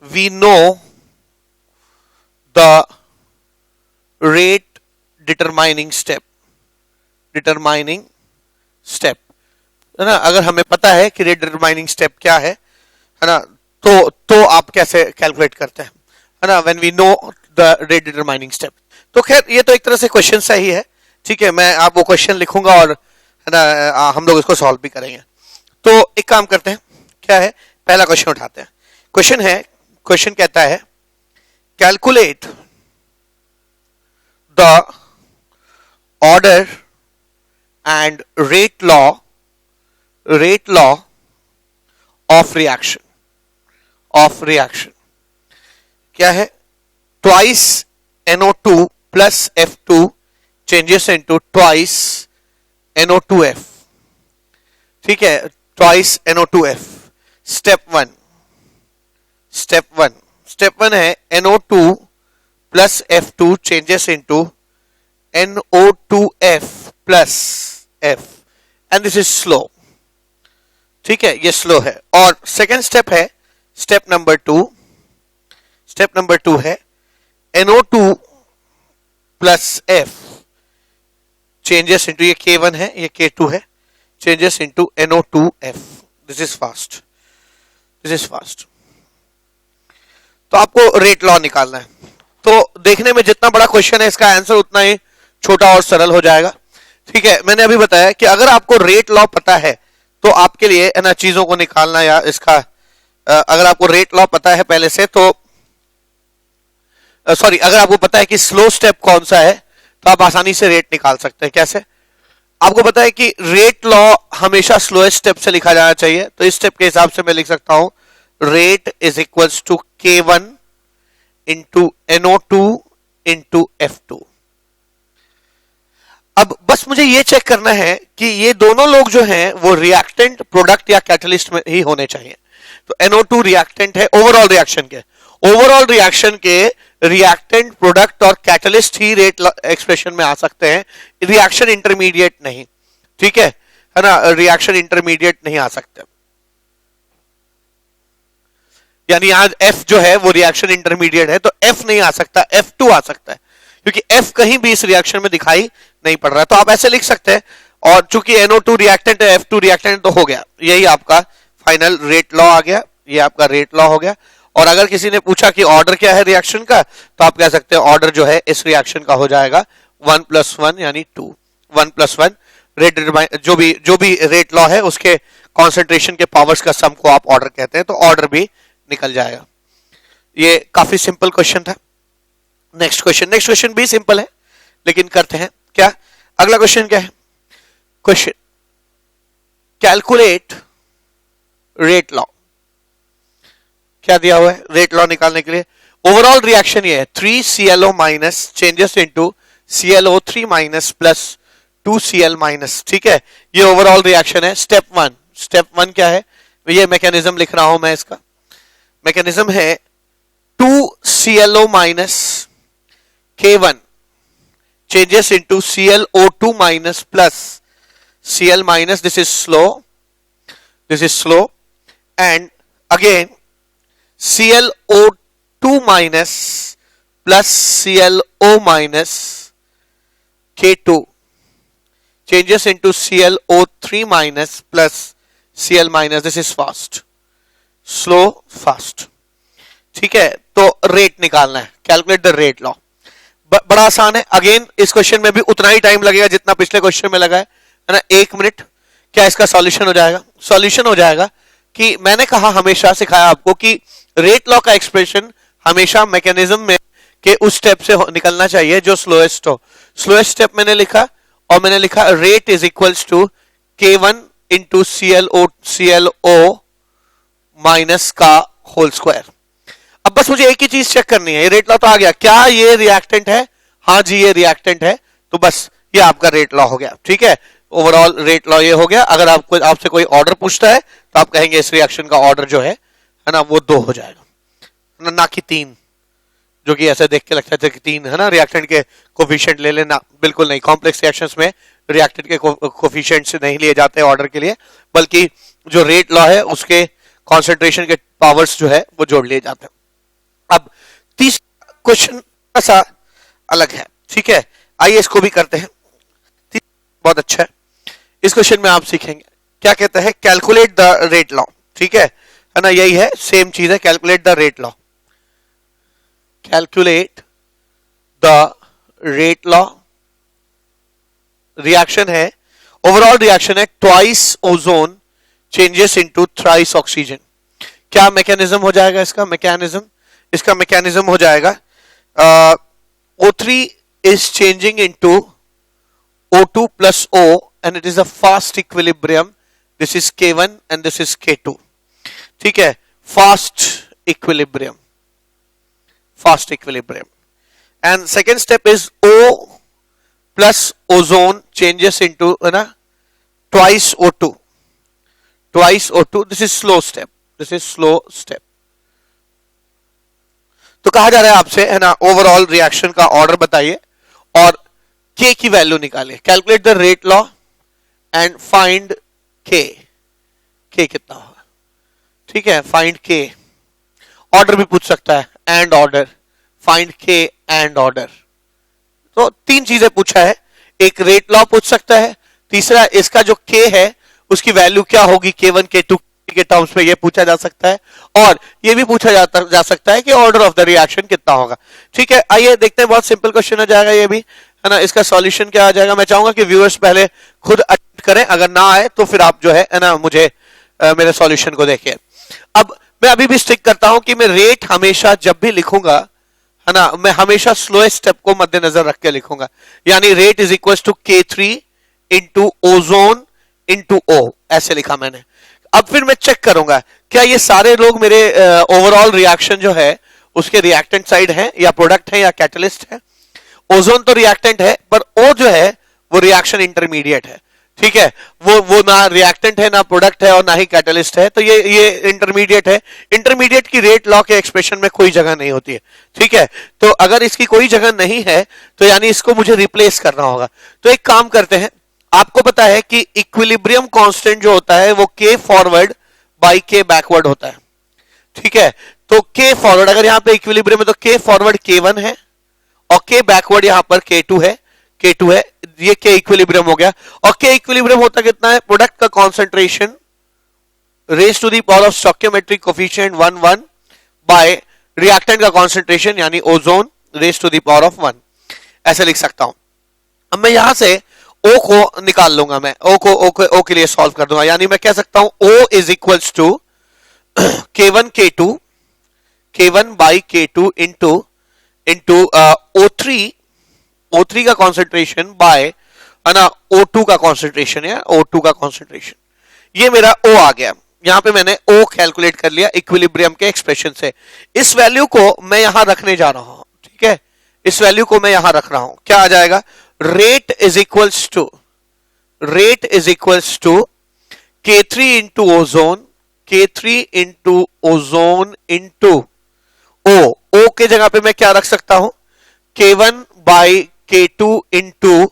we know the rate determining step है ना, अगर हमें पता है कि रेट डिटरमाइनिंग स्टेप क्या है ना, तो आप कैसे कैलकुलेट करते हैं, है ना, when we know the rate determining step. तो खैर ये तो एक तरह से क्वेश्चन सा ही है। ठीक है, मैं आप वो क्वेश्चन लिखूंगा और है ना हम लोग इसको सॉल्व भी करेंगे। तो एक काम करते हैं, क्या है, पहला क्वेश्चन उठाते हैं। क्वेश्चन कहता है calculate the order and rate law of reaction. क्या है, twice NO2 plus F2 changes into twice NO2F। ठीक है, ट्वाइस NO2F। स्टेप वन है NO2 plus F2 changes into NO2F plus F, and this is slow. ठीक है, ये slow है। और सेकेंड स्टेप है स्टेप नंबर टू है NO2 plus F changes into, ये K1 है, ये K2 है, changes into NO2F। This is fast. तो आपको रेट लॉ निकालना है। तो देखने में जितना बड़ा क्वेश्चन है इसका आंसर उतना ही छोटा और सरल हो जाएगा। ठीक है, मैंने अभी बताया कि अगर आपको रेट लॉ पता है तो आपके लिए है ना चीजों को निकालना, या इसका अगर आपको रेट लॉ पता है पहले से तो अगर आपको पता है कि स्लो स्टेप कौन सा है तो आप आसानी से रेट निकाल सकते हैं। कैसे? आपको पता है कि रेट लॉ हमेशा स्लोएस्ट स्टेप से लिखा जाना चाहिए, तो इस स्टेप के हिसाब से मैं लिख सकता हूं rate is equals to K1 into NO2 into F2। अब बस मुझे ये चेक करना है कि ये दोनों लोग जो हैं वो रिएक्टेंट, प्रोडक्ट या कैटलिस्ट में ही होने चाहिए। तो NO2 रिएक्टेंट है ओवरऑल रिएक्शन के रिएक्टेंट, प्रोडक्ट और कैटलिस्ट ही रेट एक्सप्रेशन में आ सकते हैं, रिएक्शन इंटरमीडिएट नहीं, ठीक है ना, रिएक्शन इंटरमीडिएट नहीं आ सकते। यानी आज F जो है वो रिएक्शन इंटरमीडिएट है, तो F नहीं आ सकता, F2 आ सकता है, क्योंकि F कहीं भी इस रिएक्शन में दिखाई नहीं पड़ रहा। तो आप ऐसे लिख सकते हैं, और चूंकि NO2 रिएक्टेंट है, F2 रिएक्टेंट, तो हो गया, यही आपका फाइनल रेट लॉ आ गया, ये आपका रेट लॉ हो गया। और अगर किसी ने पूछा कि ऑर्डर क्या है रिएक्शन का, तो आप कह सकते हैं ऑर्डर जो है इस रिएक्शन का हो जाएगा 1+1 यानी 2, 1+1 रेट, जो भी रेट लॉ है उसके कॉन्सेंट्रेशन के पावर्स का सम को आप ऑर्डर कहते हैं, तो ऑर्डर भी निकल जाएगा। ये काफी सिंपल क्वेश्चन था। नेक्स्ट क्वेश्चन भी सिंपल है, लेकिन करते हैं क्या। अगला क्वेश्चन क्या है, क्वेश्चन कैलकुलेट रेट लॉ। क्या दिया हुआ है रेट लॉ निकालने के लिए? ओवरऑल रिएक्शन ये है 3ClO minus changes into ClO3 minus plus 2Cl minus, ठीक है, ये ओवरऑल रिएक्शन है। स्टेप वन क्या है, ये मैकेनिज्म लिख रहा हूं मैं, इसका मैकेनिज्म है 2ClO minus K1 changes into ClO2 minus plus Cl minus, this is slow, and again ClO2 minus plus ClO minus K2 changes into ClO3 minus plus Cl minus, this is slow fast, ठीक है। तो rate निकालना है, calculate the rate law, बड़ा आसान है। Again इस question में भी उतना ही टाइम लगेगा जितना पिछले क्वेश्चन में लगा है ना, 1 मिनट। क्या इसका सॉल्यूशन हो जाएगा? सॉल्यूशन हो जाएगा कि मैंने कहा, हमेशा सिखाया आपको कि रेट लॉ का एक्सप्रेशन हमेशा मैकेनिज्म में के उस स्टेप से निकलना चाहिए जो स्लोएस्ट हो। स्लोएस्ट स्टेप मैंने लिखा, और मैंने लिखा rate is equals to K1 into ClO minus का होल स्क्वायर। अब बस मुझे एक ही चीज चेक करनी है, ये रेट लॉ तो आ गया, क्या ये रिएक्टेंट है? हाँ जी ये रिएक्टेंट है, तो बस ये आपका रेट लॉ हो गया, ठीक है। ओवरऑल रेट लॉ ये हो गया। अगर आपसे कोई ऑर्डर पूछता है तो आप कहेंगे इस रिएक्शन का ऑर्डर जो है ना, वो 2 हो जाएगा, ना कि 3, जो कि ऐसे देख के लगता है कि 3 है ना, रिएक्टेंट के कोफिशिएंट ले लेना, बिल्कुल नहीं। कॉम्प्लेक्स रिएक्शंस में रिएक्टेंट के कोफिशिएंट्स नहीं लिए जाते ऑर्डर के लिए, बल्कि जो रेट लॉ है उसके कॉन्सेंट्रेशन के पावर्स जो है वो जोड़ लिए जाते हैं। अब तीसरा क्वेश्चन सा अलग है, ठीक है, आइए इसको भी करते हैं, बहुत अच्छा है। इस क्वेश्चन में आप सीखेंगे क्या कहते हैं, कैलकुलेट द रेट लॉ, ठीक है ना, यही है, सेम चीज है, calculate the rate law. Calculate the rate law, reaction है, ओवरऑल रिएक्शन है, twice ozone changes into thrice oxygen. क्या मैकेनिज्म हो जाएगा इसका? इसका मैकेनिज्म हो जाएगा O3 is changing into O2 plus O and it is a fast equilibrium. This is K1 and this is K2. ठीक है, fast equilibrium. And second step is O plus ozone changes into twice O2. This is slow step. तो कहा जा रहा है आपसे, है ना, ओवरऑल रिएक्शन का ऑर्डर बताइए और K की वैल्यू निकालिए। Calculate the rate law and find K कितना होगा, ठीक है, फाइंड K। ऑर्डर भी पूछ सकता है, and order, find K and order. तो 3 चीजें पूछा है, एक रेट लॉ पूछ सकता है, तीसरा इसका जो K है उसकी वैल्यू क्या होगी K1 K2 के टर्म्स में, ये पूछा जा सकता है, और ये भी पूछा जा सकता है कि ऑर्डर ऑफ द रिएक्शन कितना होगा। ठीक है, आइए देखते हैं, बहुत सिंपल क्वेश्चन हो जाएगा ये भी, है ना। इसका सॉल्यूशन क्या आ जाएगा? मैं चाहूंगा कि व्यूअर्स पहले खुद अटेम्प्ट करें, अगर ना आए तो फिर आप जो है ना मुझे मेरे सॉल्यूशन को देखिए। अब मैं अभी भी स्टिक करता हूं कि मैं रेट हमेशा जब भी लिखूंगा, है ना, मैं हमेशा स्लोएस्ट स्टेप को मद्देनजर रख के लिखूंगा, यानी rate is equal to K3 into ozone into O, ऐसे लिखा मैंने। अब फिर मैं चेक करूंगा क्या ये सारे लोग मेरे ओवरऑल रिएक्शन जो है उसके रिएक्टेंट साइड है या प्रोडक्ट है या कैटलिस्ट है। ओजोन तो रिएक्टेंट है, पर O जो है वो रिएक्शन इंटरमीडिएट है। ठीक है, वो ना रिएक्टेंट है, ना प्रोडक्ट है, और ना ही कैटलिस्ट है, तो ये इंटरमीडिएट है। इंटरमीडिएट की रेट लॉ के एक्सप्रेशन में कोई जगह नहीं होती है। ठीक है, तो अगर इसकी कोई जगह नहीं है तो यानी इसको मुझे रिप्लेस करना होगा। तो एक काम करते हैं, आपको पता है कि इक्विलिब्रियम कांस्टेंट जो होता है वो के फॉरवर्ड बाई के बैकवर्ड होता है। ठीक है, तो के फॉरवर्ड अगर यहां पे इक्विलिब्रियम है तो के फॉरवर्ड K1 है और के बैकवर्ड यहां पर K2 है, K2 है, ये के इक्विलिब्रियम हो गया। और के इक्विलिब्रियम होता कितना है, प्रोडक्ट का concentration raise to the power of stoichiometric coefficient 1 by reactant का कॉन्सेंट्रेशन यानी ozone raise to the power of 1, ऐसे लिख सकता हूं। अब मैं यहां से O को निकाल लूंगा, मैं O के लिए सॉल्व कर दूंगा, यानी मैं कह सकता हूं O is equals to K1 by K2 into O3 का कॉन्सेंट्रेशन बाय है ना O2 का कॉन्सेंट्रेशन है, O2 का कॉन्सेंट्रेशन, ये मेरा O आ गया। यहां पे मैंने O कैलकुलेट कर लिया इक्विलिब्रियम के एक्सप्रेशन से। इस वैल्यू को मैं यहां रखने जा रहा हूं। ठीक है, इस वैल्यू को मैं यहां रख रहा हूं, क्या आ जाएगा, rate is equals to K3 into ozone into O के जगह पे मैं क्या रख सकता हूं, K1 by K2 into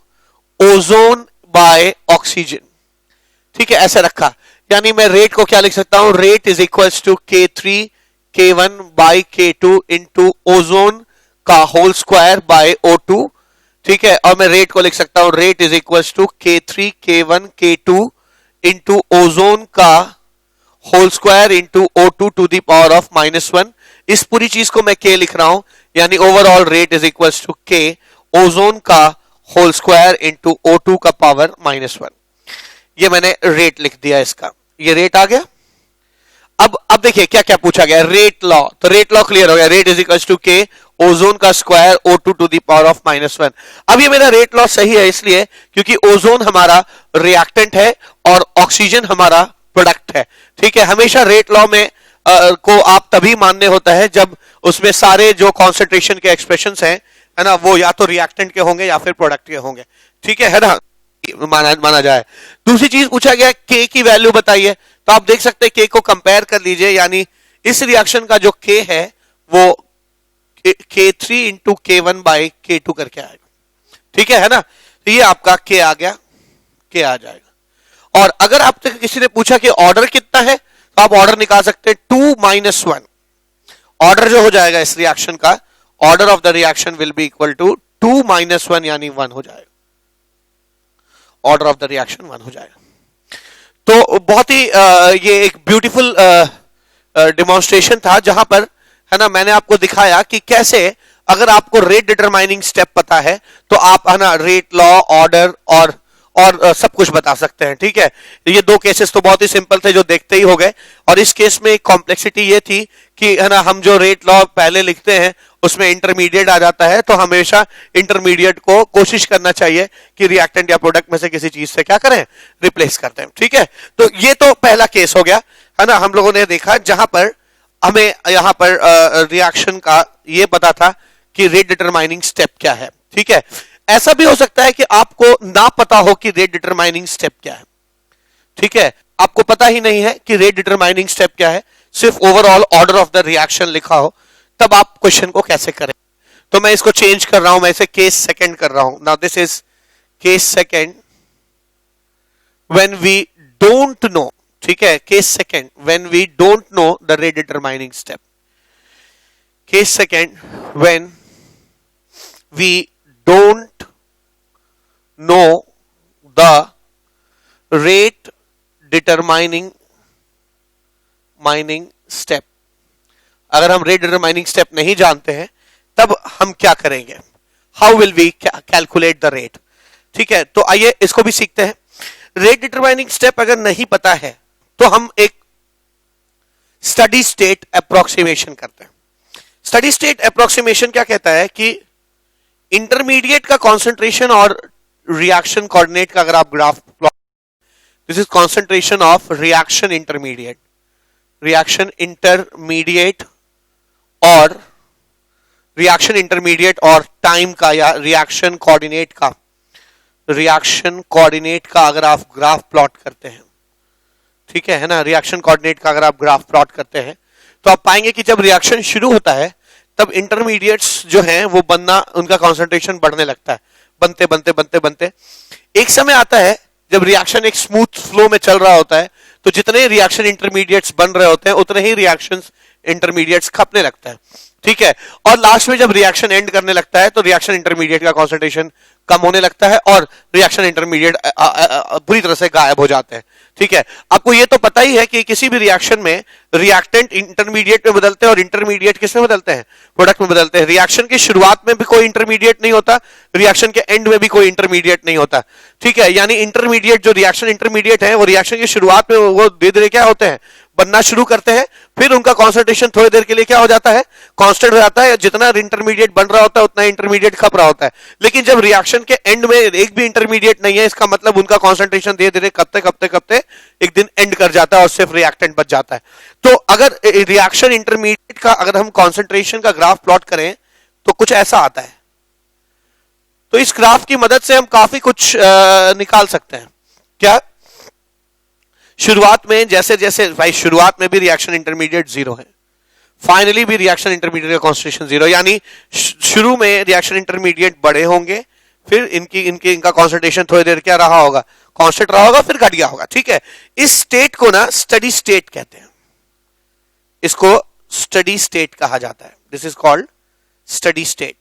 ozone by oxygen. ठीक है, ऐसे रखा, यानी मैं रेट को क्या लिख सकता हूं, rate is equals to K1 by K2 into ozone का होल स्क्वायर बाय O2। ठीक है, और मैं रेट को लिख सकता हूं, rate is equals to K1 K2 into ozone का whole square into O2 to the power of -1। इस पूरी चीज को मैं K लिख रहा हूं, यानी overall rate is equals to K ozone का होल स्क्वायर इंटू O2 का पावर -1। ये मैंने रेट लिख दिया, इसका ये रेट आ गया। अब देखिए क्या क्या पूछा गया, रेट लॉ, तो रेट लॉ क्लियर हो गया, rate is equals to K ozone का square O2 to the power of -1। अब ये मेरा रेट लॉ सही है इसलिए क्योंकि ओजोन हमारा रिएक्टेंट है और ऑक्सीजन हमारा प्रोडक्ट है। ठीक है, हमेशा रेट लॉ में को आप तभी मानने होता है जब उसमें सारे जो कॉन्सेंट्रेशन के एक्सप्रेशंस हैं, है ना, वो या तो रिएक्टेंट के होंगे या फिर प्रोडक्ट के होंगे। ठीक है ना, माना जाए। दूसरी चीज पूछा गया K की वैल्यू बताइए, तो आप देख सकते हैं K को कंपेयर कर लीजिए, यानी इस रिएक्शन का जो K है वो K3 into K1 by K2 करके आएगा। ठीक है ना, तो ये आपका K आ गया, K आ जाएगा। और अगर आपसे किसी ने पूछा कि ऑर्डर कितना है, तो आप ऑर्डर निकाल सकते हैं 2 - 1। ऑर्डर जो हो जाएगा इस रिएक्शन का, order of the reaction will be equal to 2 - 1 यानी 1 हो जाएगा, ऑर्डर ऑफ द रिएक्शन 1 हो जाएगा। तो बहुत ही ये एक ब्यूटीफुल डेमोन्स्ट्रेशन था जहां पर, है ना, मैंने आपको दिखाया कि कैसे अगर आपको रेट डिटरमाइनिंग स्टेप पता है तो आप, है ना, रेट लॉ, ऑर्डर और सब कुछ बता सकते हैं। ठीक है, ये दो केसेस तो बहुत ही सिंपल थे जो देखते ही हो गए, और इस केस में एक कॉम्प्लेक्सिटी ये थी कि, है ना, हम जो रेट लॉ पहले लिखते हैं उसमें इंटरमीडिएट आ जाता है, तो हमेशा इंटरमीडिएट को कोशिश करना चाहिए कि रिएक्टेंट या प्रोडक्ट में से किसी चीज से क्या करें, रिप्लेस करते हैं। ठीक है, तो ये तो पहला केस हो गया, है ना, हम लोगों ने देखा जहां पर हमें यहां पर रिएक्शन का ये पता था कि रेट डिटरमाइनिंग स्टेप क्या है। ठीक है, ऐसा भी हो सकता है कि आपको ना पता हो कि रेट डिटरमाइनिंग स्टेप क्या है। ठीक है, आपको पता ही नहीं है कि रेट डिटरमाइनिंग स्टेप क्या है, सिर्फ overall order of the reaction लिखा हो, तब आप क्वेश्चन को कैसे करें। तो मैं इसको चेंज कर रहा हूं, मैं इसे केस सेकंड कर रहा हूं। Now this is case second when we don't know. ठीक है, case second when we don't know the rate determining step. Case second when we don't know the rate determining step। अगर हम rate determining step नहीं जानते हैं तब हम क्या करेंगे, how will we calculate the rate. ठीक है, तो आइए इसको भी सीखते हैं। रेट डिटरमाइनिंग स्टेप अगर नहीं पता है तो हम एक स्टडी स्टेट अप्रोक्सीमेशन करते हैं। स्टडी स्टेट अप्रोक्सीमेशन क्या कहता है कि इंटरमीडिएट का कॉन्सेंट्रेशन और रिएक्शन कोऑर्डिनेट का अगर आप graph plot, this is concentration of reaction intermediate और रिएक्शन इंटरमीडिएट और टाइम का या रिएक्शन कोऑर्डिनेट का, रिएक्शन कोऑर्डिनेट का अगर आप ग्राफ प्लॉट करते हैं, ठीक है ना, रिएक्शन कोऑर्डिनेट का अगर आप ग्राफ प्लॉट करते हैं तो आप पाएंगे कि जब रिएक्शन शुरू होता है तब इंटरमीडिएट्स जो हैं वो बनना, उनका कॉन्सेंट्रेशन बढ़ने लगता है, बनते बनते बनते बनते एक समय आता है जब रिएक्शन एक स्मूथ फ्लो में चल रहा होता है तो जितने रिएक्शन इंटरमीडिएट्स बन रहे होते हैं उतने ही रिएक्शंस इंटरमीडिएट्स खपने लगता है, ठीक है। और लास्ट में जब रिएक्शन एंड करने लगता है तो रिएक्शन इंटरमीडिएट का कॉन्सेंट्रेशन कम होने लगता है और रिएक्शन इंटरमीडिएट पूरी तरह से गायब हो जाते हैं, ठीक है। आपको ये तो पता ही है कि किसी भी रिएक्शन में रिएक्टेंट इंटरमीडिएट में बदलते हैं और इंटरमीडिएट किस में बदलते हैं, प्रोडक्ट में बदलते हैं। रिएक्शन की शुरुआत में भी कोई इंटरमीडिएट नहीं होता, रिएक्शन के एंड में भी कोई इंटरमीडिएट नहीं होता, ठीक है। यानी इंटरमीडिएट जो रिएक्शन इंटरमीडिएट है वो रिएक्शन की शुरुआत में वो धीरे धीरे क्या होते हैं, बनना शुरू करते हैं, फिर उनका कॉन्सेंट्रेशन थोड़ी देर के लिए क्या हो जाता है, कांस्टेंट हो जाता है। जितना इंटरमीडिएट बन रहा होता है उतना इंटरमीडिएट खप रहा होता है। लेकिन जब रिएक्शन के एंड में एक भी इंटरमीडिएट नहीं है, इसका मतलब उनका कॉन्सेंट्रेशन धीरे धीरे कपते कपते कपते एक दिन एंड कर जाता है और सिर्फ रिएक्टेंट बच जाता है। तो अगर रिएक्शन इंटरमीडिएट का अगर हम कॉन्सेंट्रेशन का ग्राफ प्लॉट करें तो कुछ ऐसा आता है। तो इस ग्राफ की मदद से हम काफी कुछ निकाल सकते हैं। क्या शुरुआत में जैसे जैसे भाई शुरुआत में भी रिएक्शन इंटरमीडिएट जीरो है, फाइनली भी रिएक्शन इंटरमीडिएट का कॉन्सेंट्रेशन जीरो, यानी शुरू में रिएक्शन इंटरमीडिएट बड़े होंगे, फिर इनका कॉन्सेंट्रेशन थोड़ी देर क्या रहा होगा, कांस्टेंट रहा होगा, फिर घट गया होगा, ठीक है। इस स्टेट को ना स्टडी स्टेट कहते हैं, इसको स्टडी स्टेट कहा जाता है। This is called steady state,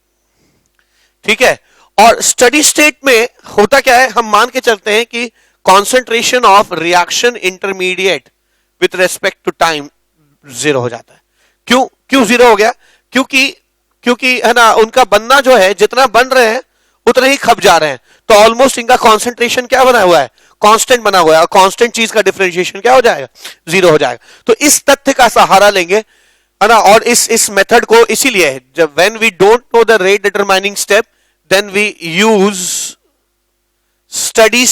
ठीक है। और स्टडी स्टेट में होता क्या है, हम मान के चलते हैं कि concentration of reaction intermediate with respect to time zero हो जाता है। क्यों जीरो हो गया, क्योंकि है ना, उनका बनना जो है, जितना बन रहे हैं उतने ही खप जा रहे हैं, तो ऑलमोस्ट इनका कॉन्सेंट्रेशन क्या बना हुआ है, कांस्टेंट बना हुआ है, और कांस्टेंट चीज का डिफरेंशिएशन क्या हो जाएगा, जीरो हो जाएगा। तो इस तथ्य का सहारा लेंगे, है ना, और इस मेथड को इसीलिए है, जब when we don't know the rate determining step then we use steady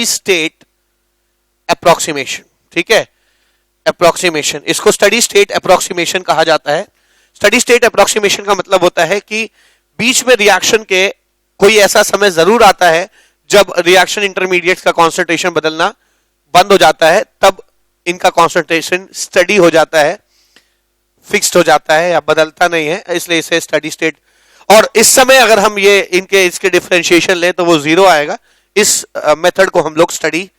state approximation, ठीक है, अप्रोक्सीमेशन, इसको स्टडी स्टेट अप्रोक्सीमेशन कहा जाता है। स्टडी स्टेट अप्रोक्सीमेशन का मतलब होता है कि बीच में रिएक्शन के कोई ऐसा समय जरूर आता है जब रिएक्शन इंटरमीडिएट्स का कॉन्सेंट्रेशन बदलना बंद हो जाता है, तब इनका कॉन्सेंट्रेशन स्टडी हो जाता है, फिक्स्ड हो जाता है या बदलता नहीं है, इसलिए इसे स्टडी स्टेट। और इस समय अगर हम ये इसके डिफरेंशिएशन लें तो वो जीरो आएगा। इस मेथड को हम लोग स्टडी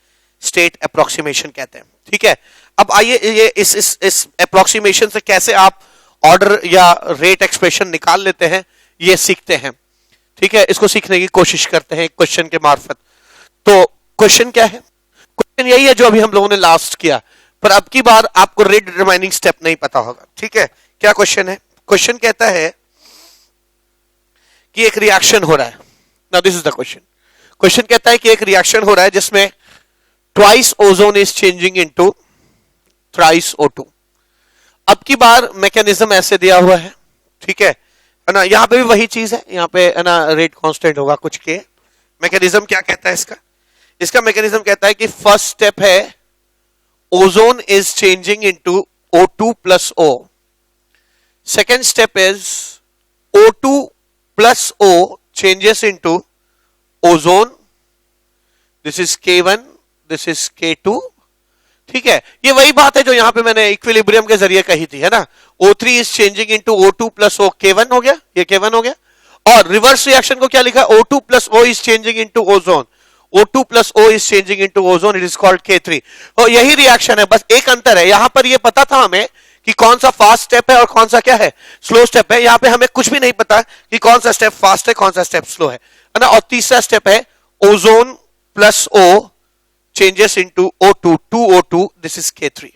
स्टेट अप्रोक्सीमेशन कहते हैं, ठीक है। अब आइए ये इस अप्रोक्सीमेशन से कैसे आप ऑर्डर या रेट एक्सप्रेशन निकाल लेते हैं ये सीखते हैं, ठीक है। इसको सीखने की कोशिश करते हैं क्वेश्चन के मार्फत। तो क्वेश्चन क्या है, क्वेश्चन यही है जो अभी हम लोगों ने लास्ट किया, पर अब की बार आपको रेट डिटरमाइनिंग स्टेप नहीं पता होगा, ठीक है। क्या क्वेश्चन है, क्वेश्चन कहता है कि एक रिएक्शन हो रहा है। Now this is the question. Question कहता है कि एक रिएक्शन हो रहा है जिसमें twice ozone is changing into thrice O2। अब की बार मैकेनिज्म ऐसे दिया हुआ है, ठीक है ना, यहां पे भी वही चीज है, यहां पे है ना रेट कांस्टेंट होगा कुछ के। मैकेनिज्म क्या कहता है इसका मैकेनिज्म कहता है कि फर्स्ट स्टेप है ozone is changing into O2 plus O। Second step is O2 plus O changes into ozone, this is K1, this is K2, ठीक है। ये वही बात है जो यहां पे मैंने इक्विलिब्रियम के जरिए कही थी, है ना, O3 is changing into O2 plus O, K1 हो गया, ये K1 हो गया। और रिवर्स रिएक्शन को क्या लिखा, O2 plus O is changing into ozone, O2 plus O is changing into ozone, it is called K3। और यही रिएक्शन है, बस एक अंतर है, यहां पर ये पता था हमें कि कौन सा फास्ट स्टेप है और कौन सा क्या है, स्लो स्टेप है। यहां पे हमें कुछ भी नहीं पता कि कौन सा स्टेप फास्ट है कौन सा स्टेप स्लो है ना। और तीसरा स्टेप है ozone plus O changes into O2, 2O2, this is K3,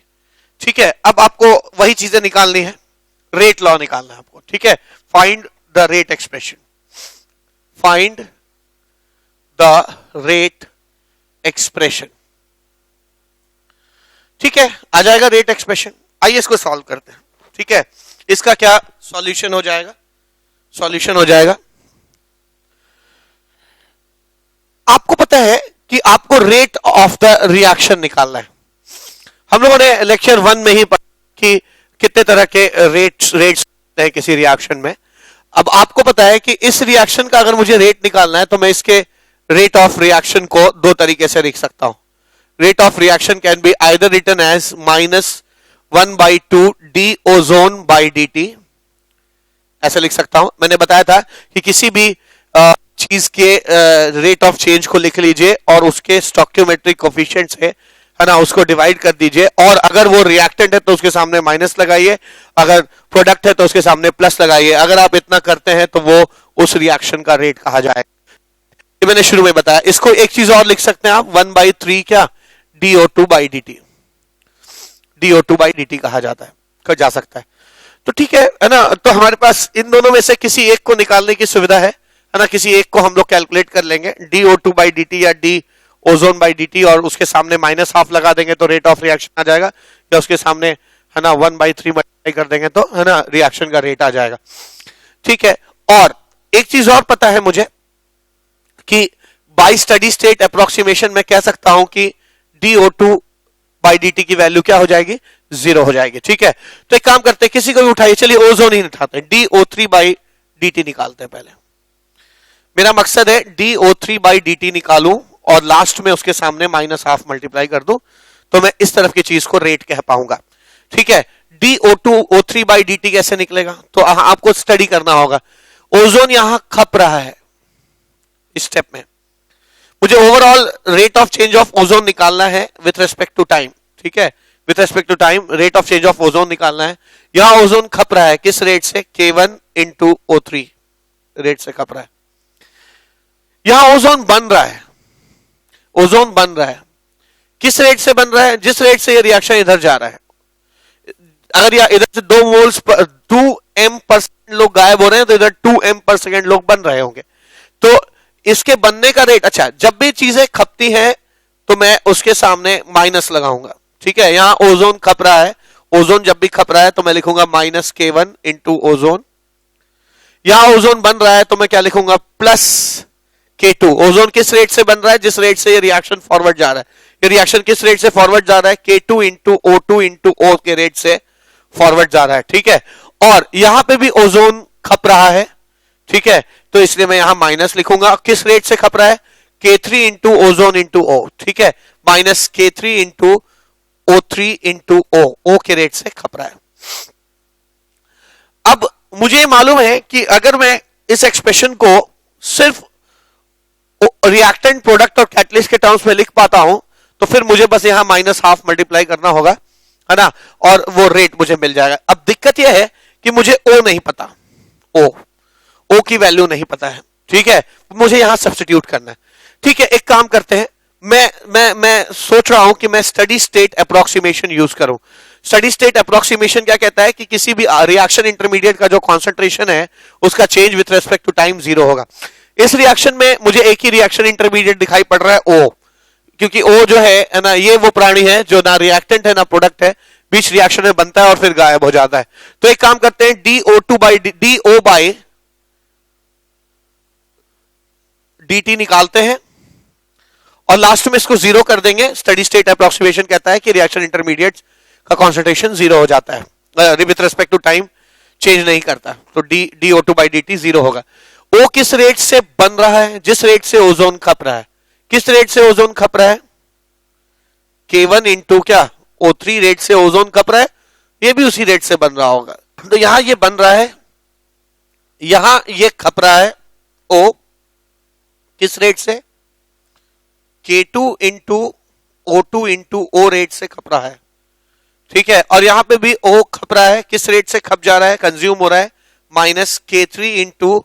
ठीक है। अब आपको वही चीजें निकालनी है, रेट लॉ निकालना है आपको, ठीक है। Find the rate expression, find the rate expression, ठीक है। आ जाएगा रेट एक्सप्रेशन। आइए इसको सॉल्व करते हैं, ठीक है। इसका क्या सॉल्यूशन हो जाएगा, सॉल्यूशन हो जाएगा, आपको पता है कि आपको रेट ऑफ द रिएक्शन निकालना है। हम लोगों ने लेक्चर 1 में ही पढ़ा कि कितने तरह के रेट्स हैं किसी रिएक्शन में। अब आपको पता है कि इस रिएक्शन का अगर मुझे रेट निकालना है तो मैं इसके रेट ऑफ रिएक्शन को दो तरीके से लिख सकता हूं. Rate of reaction can be either written as -1/2 d ozone by dt. ऐसे लिख सकता हूं. मैंने बताया था कि किसी भी चीज के रेट ऑफ चेंज को लिख लीजिए और उसके स्टोइकियोमेट्रिक कोफिशिएंट से, है ना, उसको डिवाइड कर दीजिए, और अगर वो रिएक्टेंट है तो उसके सामने माइनस लगाइए, अगर प्रोडक्ट है तो उसके सामने प्लस लगाइए. अगर आप इतना करते हैं तो वो उस रिएक्शन का रेट कहा जाएगा. ये मैंने शुरू में बताया. इसको एक चीज और लिख सकते हैं आप, 1/3 क्या DO2 by dt. DO2 by dt कहा जाता है, कर जा सकता है. तो ठीक है ना. तो हमारे पास इन दोनों में से किसी एक को निकालने की सुविधा है ना. किसी एक को हम लोग कैलकुलेट कर लेंगे, DO2 बाई dt या डी ओजोन बाई dt, और उसके सामने -1/2 लगा देंगे तो रेट ऑफ रिएक्शन आ जाएगा, या उसके सामने, है ना, 1/3 मल्टीप्लाई कर देंगे तो, है ना, रिएक्शन का रेट आ जाएगा. ठीक है. और एक चीज और पता है मुझे कि बाई स्टडी स्टेट अप्रोक्सीमेशन में कह सकता हूं कि DO2 बाई dt की वैल्यू क्या हो जाएगी, 0 हो जाएगी. ठीक है. तो एक काम करते हैं, किसी को भी उठाइए, चलिए ओजोन ही उठाते हैं, DO3 बाई dt निकालते हैं. पहले मेरा मकसद है DO3 बाई dt निकालूं और लास्ट में उसके सामने -1/2 मल्टीप्लाई कर दूं तो मैं इस तरफ की चीज को रेट कह पाऊंगा. ठीक है. DO3 बाई dt कैसे निकलेगा, तो आपको स्टडी करना होगा. ओजोन यहां खप रहा है इस स्टेप में. मुझे overall rate of change of ozone निकालना है विथ रेस्पेक्ट टू टाइम. ठीक है. With respect to time rate of change of ozone निकालना है. यहां ओजोन खप रहा है किस रेट से, K1 इंटू O3 रेट से खप रहा है. यहां ओजोन बन रहा है. ओजोन बन रहा है किस रेट से बन रहा है, जिस रेट से ये रिएक्शन इधर जा रहा है. अगर यह इधर से 2 मोल्स 2m% लोग गायब हो रहे हैं तो इधर 2m/s लोग बन रहे होंगे. तो इसके बनने का रेट, अच्छा, जब भी चीजें खपती हैं तो मैं उसके सामने माइनस लगाऊंगा. ठीक है. यहां ओजोन खप रहा है, ओजोन जब भी खप रहा है तो मैं लिखूंगा -K1 इंटू ओजोन. यहां ओजोन बन रहा है तो मैं क्या लिखूंगा, +K2. ओजोन किस रेट से बन रहा है, जिस रेट से ये रिएक्शन फॉरवर्ड जा रहा है. ये रिएक्शन किस रेट से फॉरवर्ड जा रहा है, K2 into O2 into O के रेट से फॉरवर्ड जा रहा है. ठीक है. और यहां पे भी ओजोन खप रहा है. ठीक है. तो इसलिए मैं यहां माइनस लिखूंगा. किस रेट से खप रहा है, K3 into ozone into O. ठीक है. -K3 into O3 into O के रेट से खप रहा है. अब मुझे मालूम है कि अगर मैं इस एक्सप्रेशन को सिर्फ रिएक्टेंट, प्रोडक्ट और कैटलिस्ट के टर्म्स में लिख पाता हूं तो फिर मुझे बस यहां -1/2 मल्टीप्लाई करना होगा, है ना, और वो रेट मुझे मिल जाएगा. अब दिक्कत यह है कि मुझे O नहीं पता, O की वैल्यू नहीं पता है. ठीक है. मुझे यहां सब्स्टिट्यूट करना है. ठीक है. एक काम करते हैं, मैं सोच रहा हूं कि मैं स्टडी स्टेट अप्रोक्सीमेशन यूज करूं. स्टडी स्टेट अप्रोक्सीमेशन क्या कहता है कि किसी भी रिएक्शन इंटरमीडिएट का जो कॉन्सेंट्रेशन है उसका change with respect to time 0 होगा. इस रिएक्शन में मुझे एक ही रिएक्शन इंटरमीडिएट दिखाई पड़ रहा है, O, क्योंकि O जो है ना, ये वो प्राणी है जो ना रिएक्टेंट है ना प्रोडक्ट है, बीच रिएक्शन में बनता है और फिर गायब हो जाता है. तो एक काम करते हैं, DO2 by DO by dt निकालते हैं और लास्ट में इसको 0 कर देंगे. स्टडी स्टेट अप्रोक्सीमेशन कहता है कि रिएक्शन इंटरमीडिएट का कॉन्सेंट्रेशन 0 हो जाता है, with respect to time change नहीं करता. तो DO2 बाई dt 0 होगा. O किस रेट से बन रहा है, जिस रेट से ओजोन खप रहा है. किस रेट से ओजोन खप रहा है, K1 इंटू क्या O3 रेट से ओजोन खप रहा है. ये भी उसी रेट से बन रहा होगा. तो यहां ये बन रहा है, यहां ये खप रहा है O किस रेट से, K2 into O2 into O rate से खप रहा है. ठीक है. और यहां पे भी O खप रहा है, किस रेट से खप जा रहा है, कंज्यूम हो रहा है, -K3 into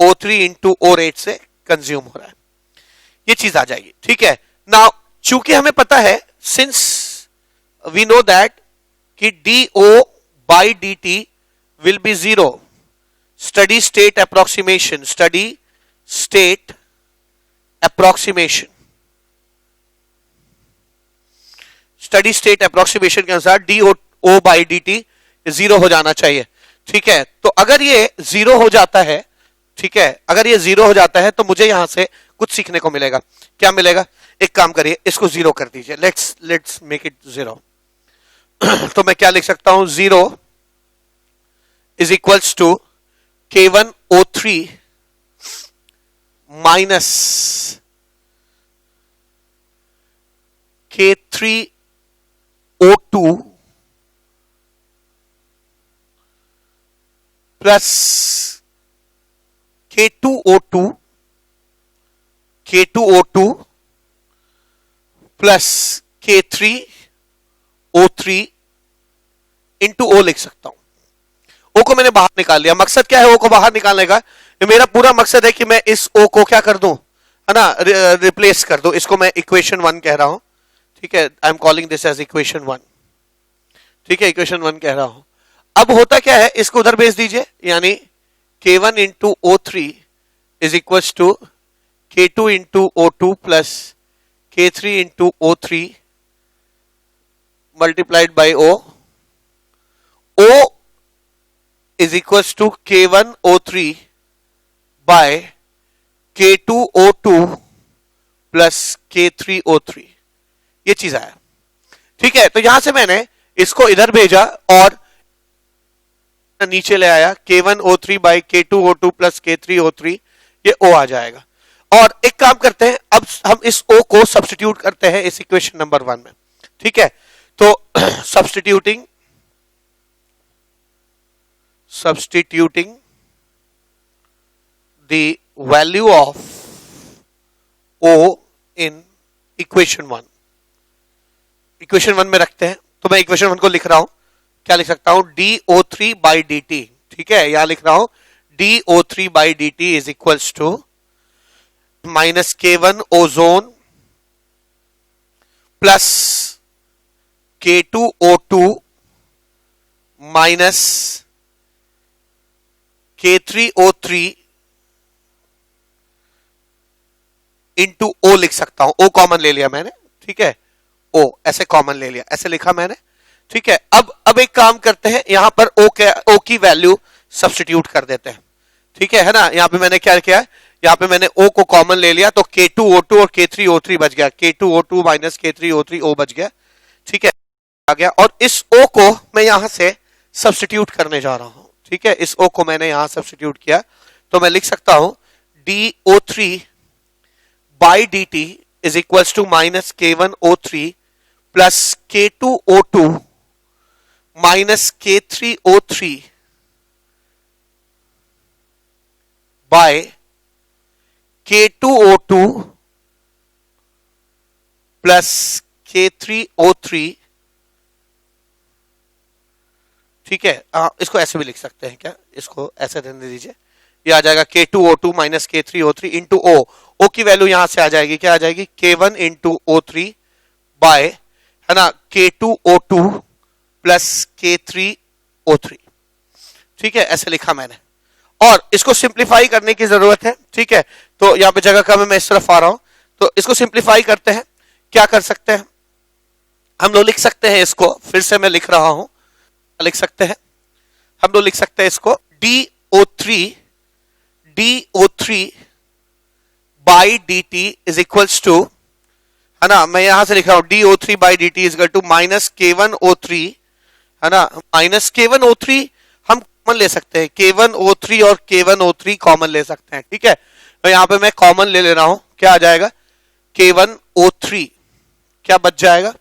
O3 into O rate से कंज्यूम हो रहा है. ये चीज आ जाएगी. ठीक है. नाउ चूंकि हमें पता है, सिंस वी नो दैट कि DO by dt will be 0, study state approximation, study state approximation, study state approximation के अनुसार DO बाई dt 0 हो जाना चाहिए. ठीक है. तो अगर ये 0 हो जाता है, ठीक है, अगर ये 0 हो जाता है तो मुझे यहां से कुछ सीखने को मिलेगा. क्या मिलेगा, एक काम करिए, इसको 0 कर दीजिए. Let's make it 0. तो मैं क्या लिख सकता हूं, 0 is equals to K1 O3 minus K3O2 plus K2O2 plus K3O3 into O लिख सकता हूं। O को मैंने बाहर निकाल लिया। मकसद क्या है O को बाहर निकालने का? मेरा पूरा मकसद है कि मैं इस O को क्या कर दूं, है ना, रिप्लेस कर दूं। इसको मैं इक्वेशन 1 कह रहा हूं, ठीक है। I am calling this as equation 1, ठीक है, इक्वेशन 1 कह रहा हूं। अब होता क्या है, इसको उधर भेज दीजिए, यानी K1 into O3 is equal to K2 into O2 plus K3 into O3 multiplied by O is equals to K1O3 by K2O2 plus K3O3, ये चीज आया, ठीक है। तो यहां से मैंने इसको इधर भेजा और नीचे ले आया K1O3 by K2O2 plus K3O3, ये O आ जाएगा। और एक काम करते हैं, अब हम इस O को सब्स्टिट्यूट करते हैं इस इक्वेशन नंबर 1 में, ठीक है। तो substituting the value of O in equation 1, equation 1 में रखते हैं। तो मैं इक्वेशन 1 को लिख रहा हूं, क्या लिख सकता हूं, DO3 by dt, ठीक है। यहां लिख रहा हूं DO3 by dt is equals to minus K1 ozone plus K2O2 minus K3O3 into O लिख सकता हूं। O कॉमन ले लिया मैंने, ठीक है, O ऐसे कॉमन ले लिया, ऐसे लिखा मैंने, ठीक है। अब एक काम करते हैं, यहां पर O की वैल्यू सब्स्टिट्यूट कर देते हैं, ठीक है ना। यहां पे मैंने क्या किया, यहां पे मैंने O को कॉमन ले लिया, तो K2O2 और K3O3 बच गया, K2O2 माइनस K3O3 O बच गया, ठीक है, आ गया। और इस O को मैं यहां से सब्स्टिट्यूट करने जा रहा हूं, ठीक है। इस O को मैंने यहां सब्स्टिट्यूट किया, तो मैं लिख सकता हूं DO3 by dt is equals to minus K1O3 plus K2O2 minus K3O3 by K2O2 plus K3O3, ठीक है। इसको ऐसे भी लिख सकते हैं क्या, इसको ऐसे रहने दीजिए, ये आ जाएगा K2O2 minus K3O3 into O की वैल्यू यहां से आ जाएगी, क्या आ जाएगी, K1 इंटू O3 बाय, है ना, K2O2 प्लस K3O3, ठीक है, ऐसे लिखा मैंने। और इसको सिंप्लीफाई करने की जरूरत है, ठीक है। तो यहां पे जगह कम है, मैं इस तरफ आ रहा हूं, तो इसको सिंप्लीफाई करते हैं। क्या कर सकते हैं हम लोग, लिख सकते हैं इसको, फिर से मैं लिख रहा हूं, लिख सकते हैं हम लोग, लिख सकते हैं इसको DO3 by dt is equals to, है ना, मैं यहां से लिख रहा हूं DO3 by dt is equal to minus K1O3, है ना, माइनस K1O3 हम कॉमन ले सकते हैं, K1O3 और K1O3 कॉमन ले सकते हैं, ठीक है। तो यहां पे मैं कॉमन ले रहा हूं, क्या आ जाएगा, K1O3 क्या बच जाएगा।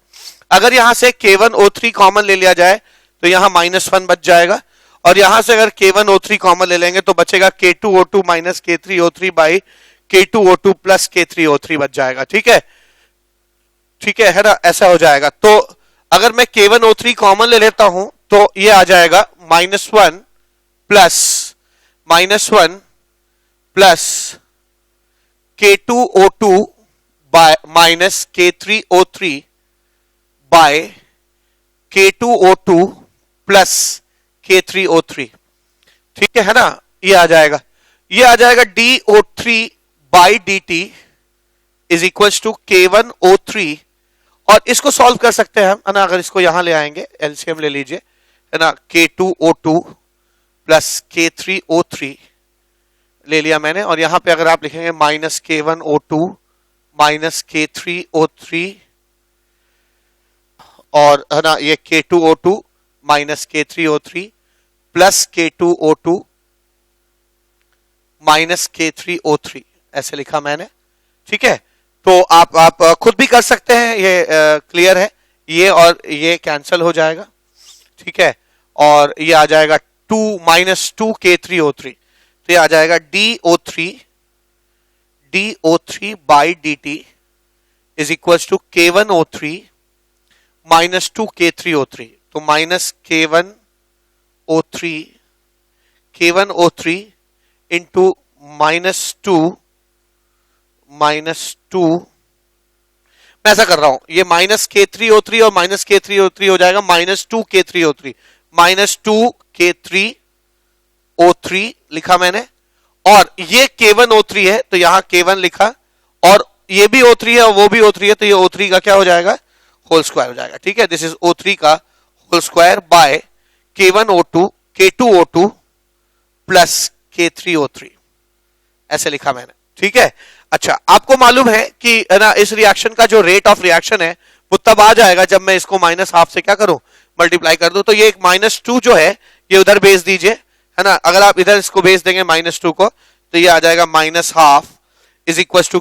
अगर यहां से K1O3 कॉमन ले लिया जाए तो यहां -1 बच जाएगा, और यहां से अगर K1O3 कॉमन ले लेंगे तो बचेगा K2O2 minus K3O3 by K2O2 plus K3O3 बच जाएगा, ठीक है, ठीक है ना, ऐसा हो जाएगा। तो अगर मैं K1O3 कॉमन ले लेता हूं तो ये आ जाएगा -1 plus K2O2 by minus K3O3 by K2O2 plus K3O3, ठीक है ना, ये आ जाएगा DO3 by dt is equal to K1O3, और इसको सॉल्व कर सकते हैं हम, है ना। अगर इसको यहां ले आएंगे, एलसीएम ले लीजिए, है ना, K2O2 प्लस K3O3 ले लिया मैंने, और यहां पे अगर आप लिखेंगे माइनस K1O2 माइनस K3O3, और है ना, ये K2O2 minus K3O3 plus K2O2 -K3O3 ऐसे लिखा मैंने, ठीक है। तो आप खुद भी कर सकते हैं, ये क्लियर है, ये और ये कैंसिल हो जाएगा, ठीक है, और ये आ जाएगा -2K3O3, तो ये आ जाएगा DO3 by dt is equal to K1O3 -2K3O3, तो -K1O3 इंटू -2 मैं ऐसा कर रहा हूं, ये -K3O3 और -K3O3 हो जाएगा -2K3O3, -2K3O3 लिखा मैंने, और ये K1O3 है तो यहां K1 लिखा, और ये भी O3 है और वो भी O3 है, तो ये O3 का क्या हो जाएगा, होल स्क्वायर हो जाएगा, ठीक है। दिस इज O3 का whole square bye K1O2 K2O2 plus K3O3 ऐसे लिखा मैंने, ठीक है। अच्छा, आपको मालूम है कि ना इस रिएक्शन का जो रेट ऑफ रिएक्शन है वो तब आ जाएगा जब मैं इसको -12 से क्या करूं, मल्टीप्लाई कर दूं। तो ये एक -2 जो है ये उधर भेज दीजिए, है ना। अगर आप इधर इसको भेज देंगे -2 को, तो ये आ जाएगा -12 is equal to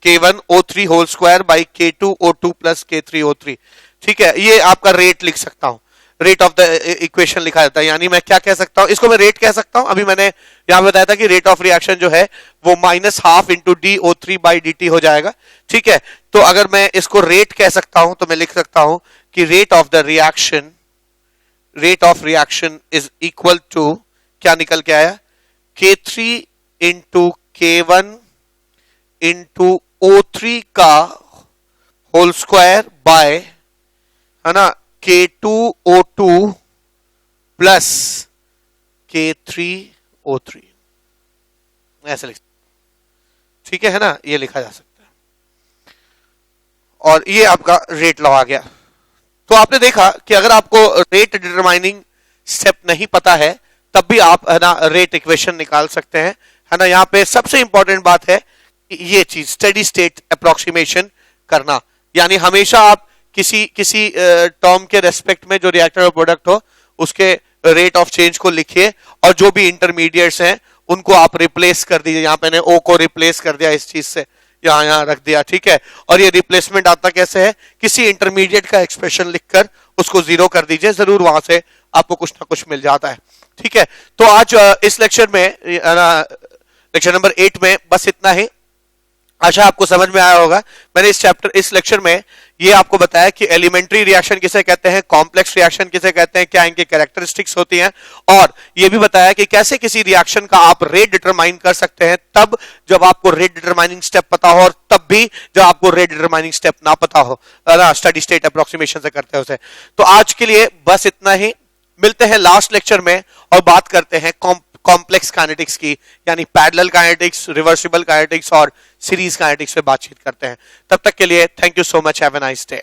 K1O3 whole square by K2O2 plus K3O3, ठीक है। ये आपका रेट लिख सकता हूं, रेट ऑफ द इक्वेशन लिखा जाता है, यानी मैं क्या कह सकता हूं, इसको मैं रेट कह सकता हूं। अभी मैंने यहां बताया था कि रेट ऑफ रिएक्शन जो है वो -12 इंटू DO3 बाई dt हो जाएगा, ठीक है। तो अगर मैं इसको रेट कह सकता हूं तो मैं लिख सकता हूं कि rate of reaction is equal to, क्या निकल के आया, K3 into K1 into O3 का होल स्क्वायर बाय, है ना, K2O2 प्लस K3O3 ऐसे लिख, ठीक है ना, ये लिखा जा सकता है, और ये आपका रेट लॉ आ गया। तो आपने देखा कि अगर आपको रेट डिटरमाइनिंग स्टेप नहीं पता है तब भी आप, है ना, रेट इक्वेशन निकाल सकते हैं, है ना। यहां पे सबसे इंपॉर्टेंट बात है ये चीज, स्टेडी स्टेट अप्रोक्सीमेशन करना, यानी हमेशा आप किसी टर्म के रेस्पेक्ट में जो रिएक्टर और प्रोडक्ट हो उसके रेट ऑफ चेंज को लिखिए, और जो भी इंटरमीडिएट्स हैं उनको आप रिप्लेस कर दीजिए। यहां मैंने O को रिप्लेस कर दिया इस चीज से, यहां रख दिया, ठीक है। और ये रिप्लेसमेंट आता कैसे है, किसी इंटरमीडिएट का एक्सप्रेशन लिखकर उसको 0 कर दीजिए, जरूर वहां से आपको कुछ ना कुछ मिल जाता है, ठीक है। तो आज इस लेक्चर में, लेक्चर नंबर 8 में बस इतना ही। आशा आपको समझ में आया होगा। मैंने इस लेक्चर में ये आपको बताया कि एलिमेंट्री रिएक्शन किसे कहते हैं, कॉम्प्लेक्स रिएक्शन किसे कहते हैं, क्या इनके कैरेक्टरिस्टिक्स होती हैं, और ये भी बताया कि कैसे किसी रिएक्शन का आप रेट डिटरमाइन कर सकते हैं, तब जब आपको रेट डिटरमाइनिंग स्टेप पता हो, और तब भी जब आपको रेट डिटरमाइनिंग स्टेप ना पता हो, स्टडी स्टेट अप्रोक्सीमेशन से करते हैं उसे। तो आज के लिए बस इतना ही, मिलते हैं लास्ट लेक्चर में और बात करते हैं कॉम्प्लेक्स काइनेटिक्स की, यानी पैरेलल काइनेटिक्स, रिवर्सिबल काइनेटिक्स और सीरीज काइनेटिक्स पे बातचीत करते हैं। तब तक के लिए thank you so much, have a nice day.